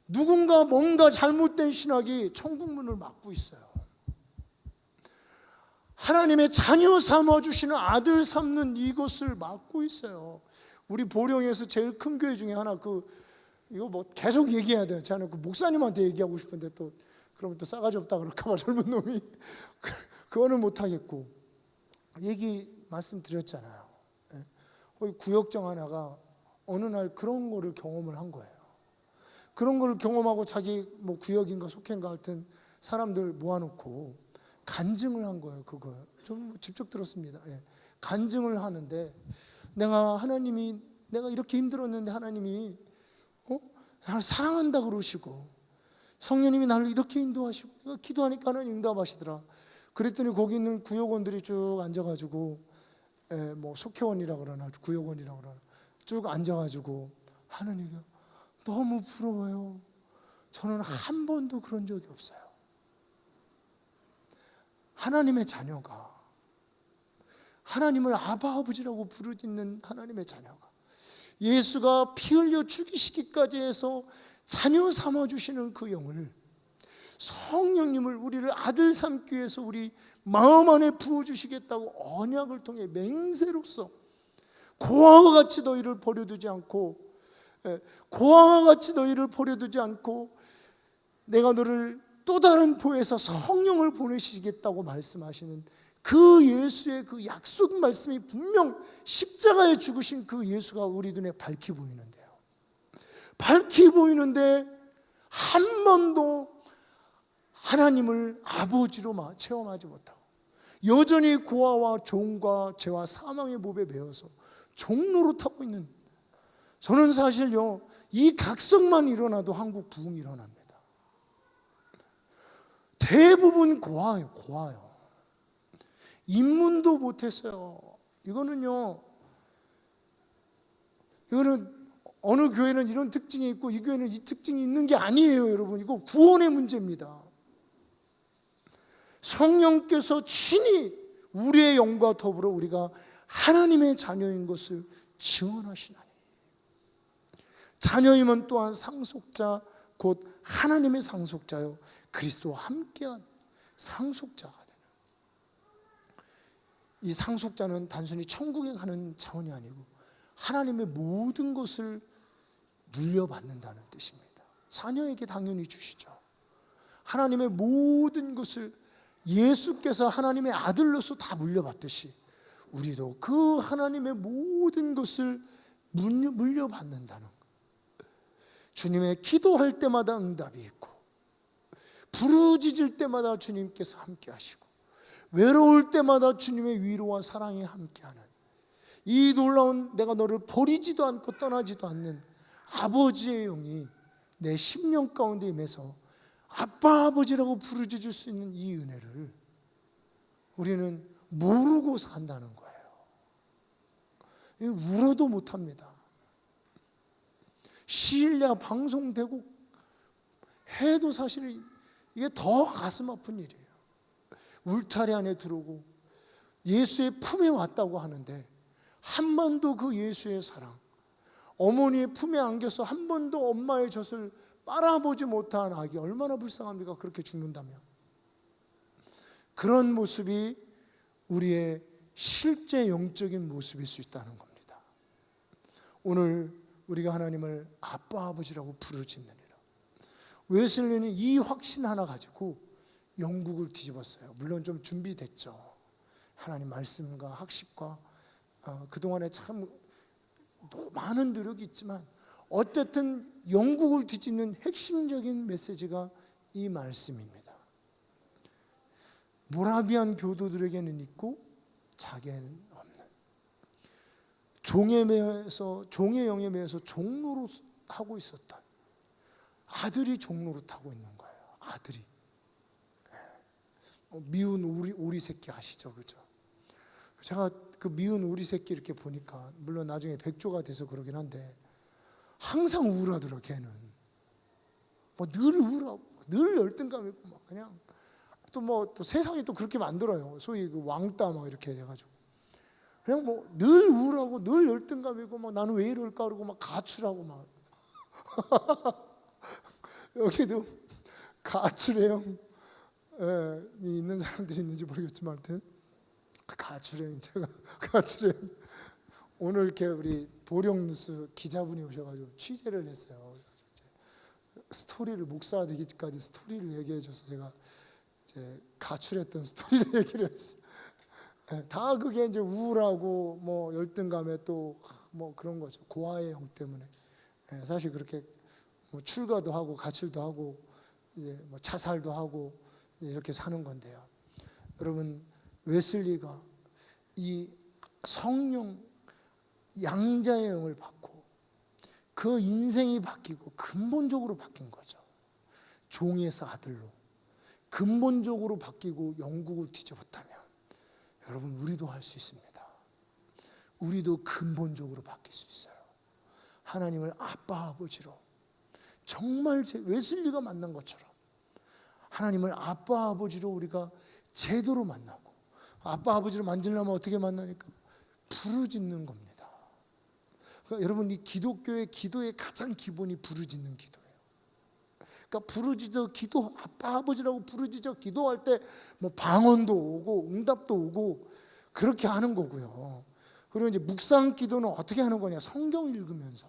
누군가 뭔가 잘못된 신학이 천국문을 막고 있어요. 하나님의 자녀 삼아주시는 아들 삼는 이것을 막고 있어요. 우리 보령에서 제일 큰 교회 중에 하나, 이거 뭐 계속 얘기해야 돼요. 저는 그 목사님한테 얘기하고 싶은데 또 그러면 또 싸가지 없다 그럴까봐 젊은 놈이 그거는 못하겠고, 얘기 말씀드렸잖아요. 거기 구역장 하나가 어느 날 그런 거를 경험을 한 거예요. 그런 걸 경험하고 자기 뭐 구역인가 속행가 하여튼 사람들 모아놓고 간증을 한 거예요. 그거 좀 직접 들었습니다. 간증을 하는데 하나님이 내가 이렇게 힘들었는데 하나님이 나를 사랑한다 그러시고 성령님이 나를 이렇게 인도하시고 내가 기도하니까 하나님 응답하시더라. 그랬더니 거기 있는 구역원들이 쭉 앉아가지고 뭐 속회원이라 그러나 구역원이라 그러나 쭉 앉아가지고 하나님이 너무 부러워요. 저는 한 번도 그런 적이 없어요. 하나님의 자녀가, 하나님을 아바 아버지라고 부르짖는 하나님의 자녀가, 예수가 피 흘려 죽이시기까지 해서 자녀 삼아주시는 그 영을, 성령님을 우리를 아들 삼기 위해서 우리 마음 안에 부어주시겠다고 언약을 통해 맹세로서 고아와 같이 너희를 버려두지 않고, 고아와 같이 너희를 버려두지 않고 내가 너를 또 다른 보에서 성령을 보내시겠다고 말씀하시는 그 예수의 그 약속 말씀이 분명 십자가에 죽으신 그 예수가 우리 눈에 밝히 보이는데요. 밝히 보이는데 한 번도 하나님을 아버지로 체험하지 못하고 여전히 고아와 종과 죄와 사망의 법에 매여서 종노릇하고 있는, 저는 사실요 이 각성만 일어나도 한국 부흥이 일어납니다. 대부분 고아요. 입문도 못했어요. 이거는 어느 교회는 이런 특징이 있고 이 교회는 이 특징이 있는 게 아니에요. 여러분, 이거 구원의 문제입니다. 성령께서 친히 우리의 영과 더불어 우리가 하나님의 자녀인 것을 증언하시나니, 자녀이면 또한 상속자 곧 하나님의 상속자요 그리스도와 함께한 상속자가 되는, 이 상속자는 단순히 천국에 가는 차원이 아니고 하나님의 모든 것을 물려받는다는 뜻입니다. 자녀에게 당연히 주시죠. 하나님의 모든 것을 예수께서 하나님의 아들로서 다 물려받듯이 우리도 그 하나님의 모든 것을 물려받는다는 것. 주님의 기도할 때마다 응답이 있고 부르짖을 때마다 주님께서 함께 하시고 외로울 때마다 주님의 위로와 사랑이 함께하는 이 놀라운, 내가 너를 버리지도 않고 떠나지도 않는 아버지의 영이 내 심령 가운데 임해서 아빠 아버지라고 부르짖을 수 있는 이 은혜를 우리는 모르고 산다는 거예요. 울어도 못합니다. 시일야 방송되고 해도 사실 이게 더 가슴 아픈 일이에요. 울타리 안에 들어오고 예수의 품에 왔다고 하는데 한 번도 그 예수의 사랑, 어머니의 품에 안겨서 한 번도 엄마의 젖을 빨아보지 못한 아기, 얼마나 불쌍합니까? 그렇게 죽는다면. 그런 모습이 우리의 실제 영적인 모습일 수 있다는 겁니다. 오늘 우리가 하나님을 아빠 아버지라고 부르짖느니라. 웨슬리는 이 확신 하나 가지고 영국을 뒤집었어요. 물론 좀 준비됐죠. 하나님 말씀과 학식과 그동안에 참 많은 노력이 있지만 어쨌든 영국을 뒤집는 핵심적인 메시지가 이 말씀입니다. 모라비안 교도들에게는 있고 자기에는 없는, 종의 영에 매여서 종로로 하고 있었던 아들이 종로로 타고 있는 거예요. 아들이. 미운 오리 새끼 아시죠? 그죠? 제가 그 미운 오리 새끼 이렇게 보니까, 물론 나중에 백조가 돼서 그러긴 한데 항상 우울하더라. 걔는 뭐 늘 우울하고 늘 열등감이고 막 그냥 또 세상이 또 그렇게 만들어요. 소위 그 왕따 막 이렇게 해가지고 그냥 뭐 늘 우울하고 늘 열등감이고 막 나는 왜 이럴까 그러고 막 가출하고 막 여기도 가출해요. 있는 사람들이 있는지 모르겠지만 하여튼 가출해요. 제가 가출해요. 오늘 이렇게 우리 보령뉴스 기자분이 오셔가지고 취재를 했어요. 스토리를, 목사가 되기까지 스토리를 얘기해줘서 제가 이제 가출했던 스토리를 얘기를 했어요. 다 그게 이제 우울하고 뭐 열등감에 또 뭐 그런 거죠. 고아의 영 때문에. 사실 그렇게 뭐 출가도 하고 가출도 하고 이제 뭐 자살도 하고 이렇게 사는 건데요. 여러분, 웨슬리가 이 성령 양자의 영을 받고 그 인생이 바뀌고 근본적으로 바뀐 거죠. 종에서 아들로 근본적으로 바뀌고 영국을 뒤집었다면 여러분, 우리도 할 수 있습니다. 우리도 근본적으로 바뀔 수 있어요. 하나님을 아빠 아버지로, 정말 웨슬리가 만난 것처럼 하나님을 아빠 아버지로 우리가 제대로 만나고, 아빠 아버지로 만지려면 어떻게 만나니까? 부르짖는 겁니다. 그러니까 여러분, 이 기독교의 기도의 가장 기본이 부르짖는 기도예요. 그러니까 부르짖어 기도, 아빠 아버지라고 부르짖어 기도할 때 뭐 방언도 오고 응답도 오고 그렇게 하는 거고요. 그리고 이제 묵상 기도는 어떻게 하는 거냐? 성경 읽으면서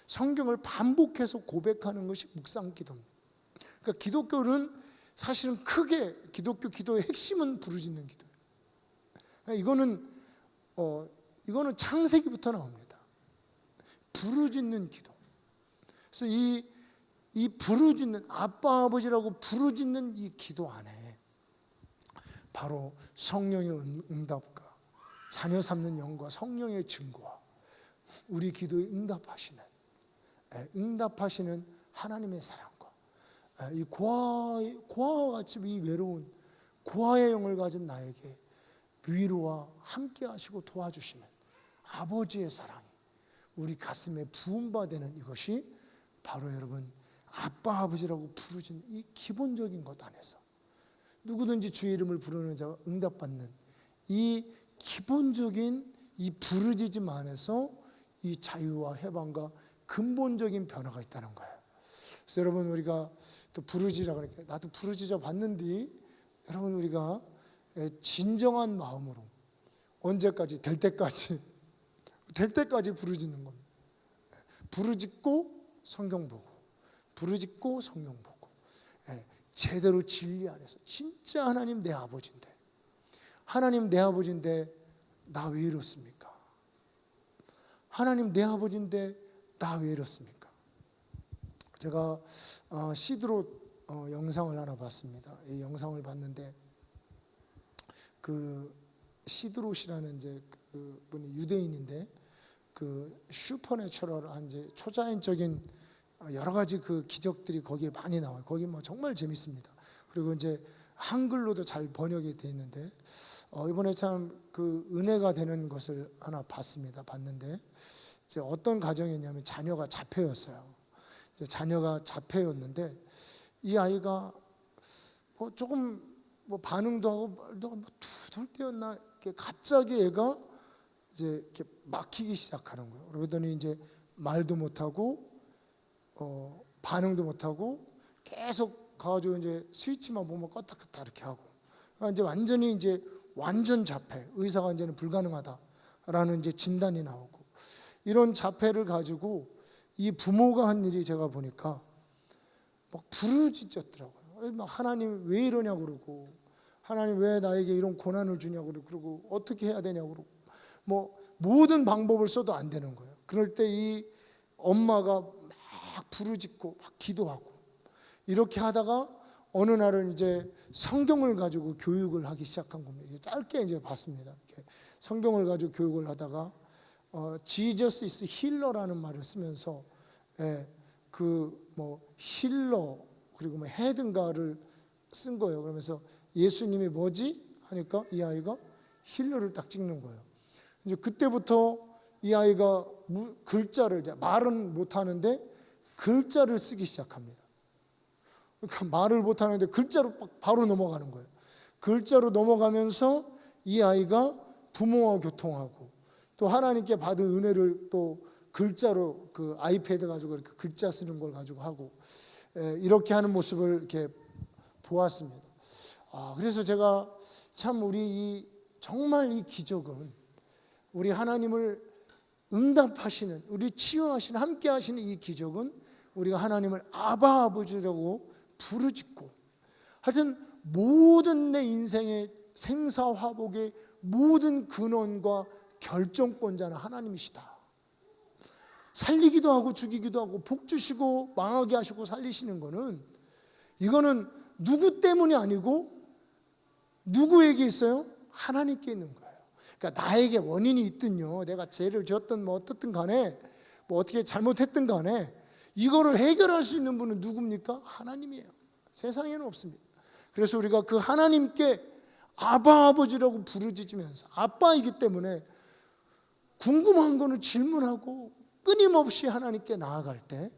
성경을 반복해서 고백하는 것이 묵상 기도입니다. 그러니까 기독교는 사실은 크게 기독교 기도의 핵심은 부르짖는 기도예요. 이거는 창세기부터 나옵니다. 부르짖는 기도. 그래서 이 부르짖는, 아빠 아버지라고 부르짖는 이 기도 안에 바로 성령의 응답과 자녀 삼는 영과 성령의 증거와 우리 기도에 응답하시는 하나님의 사랑과 이 고아와 같이 이 외로운 고아의 영을 가진 나에게 위로와 함께 하시고 도와주시는 아버지의 사랑이 우리 가슴에 부음받는 이것이 바로 여러분, 아빠 아버지라고 부르짖는 이 기본적인 것 안에서 누구든지 주의 이름을 부르는 자가 응답받는 이 기본적인 이 부르짖음 안에서 이 자유와 해방과 근본적인 변화가 있다는 거예요. 그래서 여러분, 우리가 또 부르짖으라 그러니까 나도 부르짖어 봤는데, 여러분, 우리가 진정한 마음으로 언제까지? 될 때까지 부르짖는 겁니다. 부르짖고 성경 보고, 부르짖고 성경 보고, 제대로 진리 안에서 진짜 하나님 내 아버지인데, 하나님 내 아버지인데 나 왜 이렇습니까? 하나님 내 아버지인데 나 왜 이렇습니까? 제가 시드롯 영상을 하나 봤습니다. 이 영상을 봤는데 그 시드롯이라는 이제 그 분이 유대인인데 그 슈퍼내추럴한 이제 초자연적인 여러 가지 그 기적들이 거기에 많이 나와요. 거기 뭐 정말 재밌습니다. 그리고 이제 한글로도 잘 번역이 되어 있는데 이번에 참 그 은혜가 되는 것을 하나 봤는데 이제 어떤 가정이었냐면 자녀가 자폐였어요. 자녀가 자폐였는데 이 아이가 조금 반응도 하고 말도 하고 두들 때였나 이렇게 갑자기 애가 이제 이렇게 막히기 시작하는 거예요. 그러더니 이제 말도 못하고 반응도 못하고 계속 가가지고 이제 스위치만 보면 껐다 켰다 이렇게 하고, 그러니까 이제 완전히 이제 완전 자폐, 의사가 이제는 불가능하다라는 이제 진단이 나오고, 이런 자폐를 가지고 이 부모가 한 일이 제가 보니까 막 부르짖었더라고요. 막 하나님 왜 이러냐고 그러고, 하나님 왜 나에게 이런 고난을 주냐고 그러고, 어떻게 해야 되냐고 그러고, 모든 방법을 써도 안 되는 거예요. 그럴 때 이 엄마가 막 부르짖고 막 기도하고 이렇게 하다가 어느 날은 이제 성경을 가지고 교육을 하기 시작한 겁니다. 짧게 이제 봤습니다. 이렇게 성경을 가지고 교육을 하다가 Jesus is healer라는 말을 쓰면서 힐러 그리고 헤든가를 쓴 거예요. 그러면서 예수님이 뭐지? 하니까 이 아이가 힐러를 딱 찍는 거예요. 이제 그때부터 이 아이가 글자를, 말은 못하는데 글자를 쓰기 시작합니다. 그러니까 말을 못하는데 글자로 바로 넘어가는 거예요. 글자로 넘어가면서 이 아이가 부모와 교통하고 또 하나님께 받은 은혜를 또 글자로 그 아이패드 가지고 이렇게 글자 쓰는 걸 가지고 하고 이렇게 하는 모습을 이렇게 보았습니다. 그래서 제가 참 정말 이 기적은 우리 하나님을 응답하시는, 우리 치유하시는, 함께 하시는 이 기적은 우리가 하나님을 아바 아버지라고 부르짖고, 하여튼 모든 내 인생의 생사화복의 모든 근원과 결정권자는 하나님이시다. 살리기도 하고 죽이기도 하고 복 주시고 망하게 하시고 살리시는 거는, 이거는 누구 때문이 아니고 누구에게 있어요? 하나님께 있는 거예요. 그러니까 나에게 원인이 있든요, 내가 죄를 지었든 어떻든 간에 어떻게 잘못했든 간에 이거를 해결할 수 있는 분은 누굽니까? 하나님이에요. 세상에는 없습니다. 그래서 우리가 그 하나님께 아바 아버지라고 부르짖으면서, 아빠이기 때문에 궁금한 거는 질문하고 끊임없이 하나님께 나아갈 때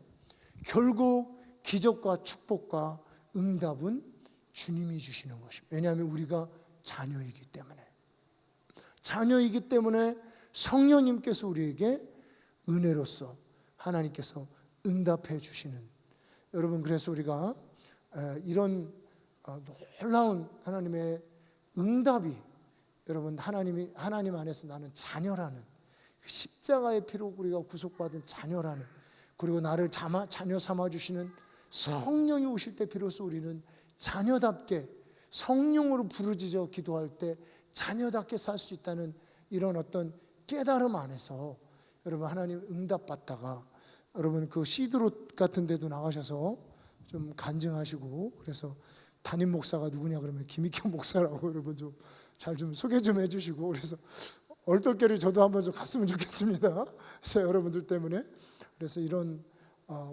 결국 기적과 축복과 응답은 주님이 주시는 것입니다. 왜냐하면 우리가 자녀이기 때문에 성령님께서 우리에게 은혜로서 하나님께서 응답해 주시는, 여러분, 그래서 우리가 이런 놀라운 하나님의 응답이, 여러분, 하나님 안에서 나는 자녀라는, 십자가의 피로 우리가 구속받은 자녀라는, 그리고 나를 자녀 삼아 주시는 성령이 오실 때 비로소 우리는 자녀답게 성령으로 부르짖어 기도할 때 자녀답게 살 수 있다는 이런 어떤 깨달음 안에서 여러분 하나님 응답받다가, 여러분 그 시드롯 같은 데도 나가셔서 좀 간증하시고, 그래서 담임 목사가 누구냐 그러면 김익현 목사라고 여러분 좀 잘 좀 소개 좀 해주시고, 그래서 얼떨결에 저도 한번 좀 갔으면 좋겠습니다. 그래서 여러분들 때문에. 그래서 이런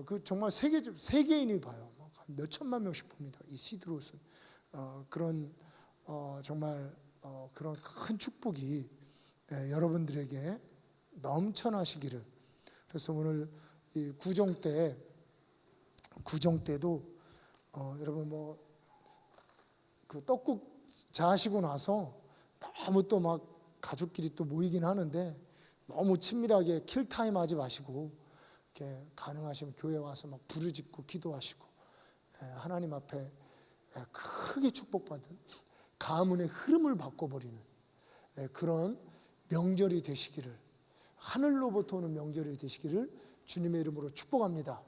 그 정말 세계인이 봐요. 몇 천만 명씩 봅니다. 이 시드롯은 그런 정말 그런 큰 축복이 여러분들에게 넘쳐나시기를. 그래서 오늘 이 구정 때도 여러분 그 떡국 자시고 나서 너무 또 막 가족끼리 또 모이긴 하는데 너무 친밀하게 킬타임 하지 마시고, 이렇게 가능하시면 교회 와서 막 부르짖고 기도하시고 하나님 앞에 크게 축복받은 가문의 흐름을 바꿔버리는 그런 명절이 되시기를, 하늘로부터 오는 명절이 되시기를 주님의 이름으로 축복합니다.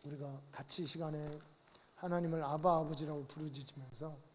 우리가 같이 이 시간에 하나님을 아바 아버지라고 부르짖으면서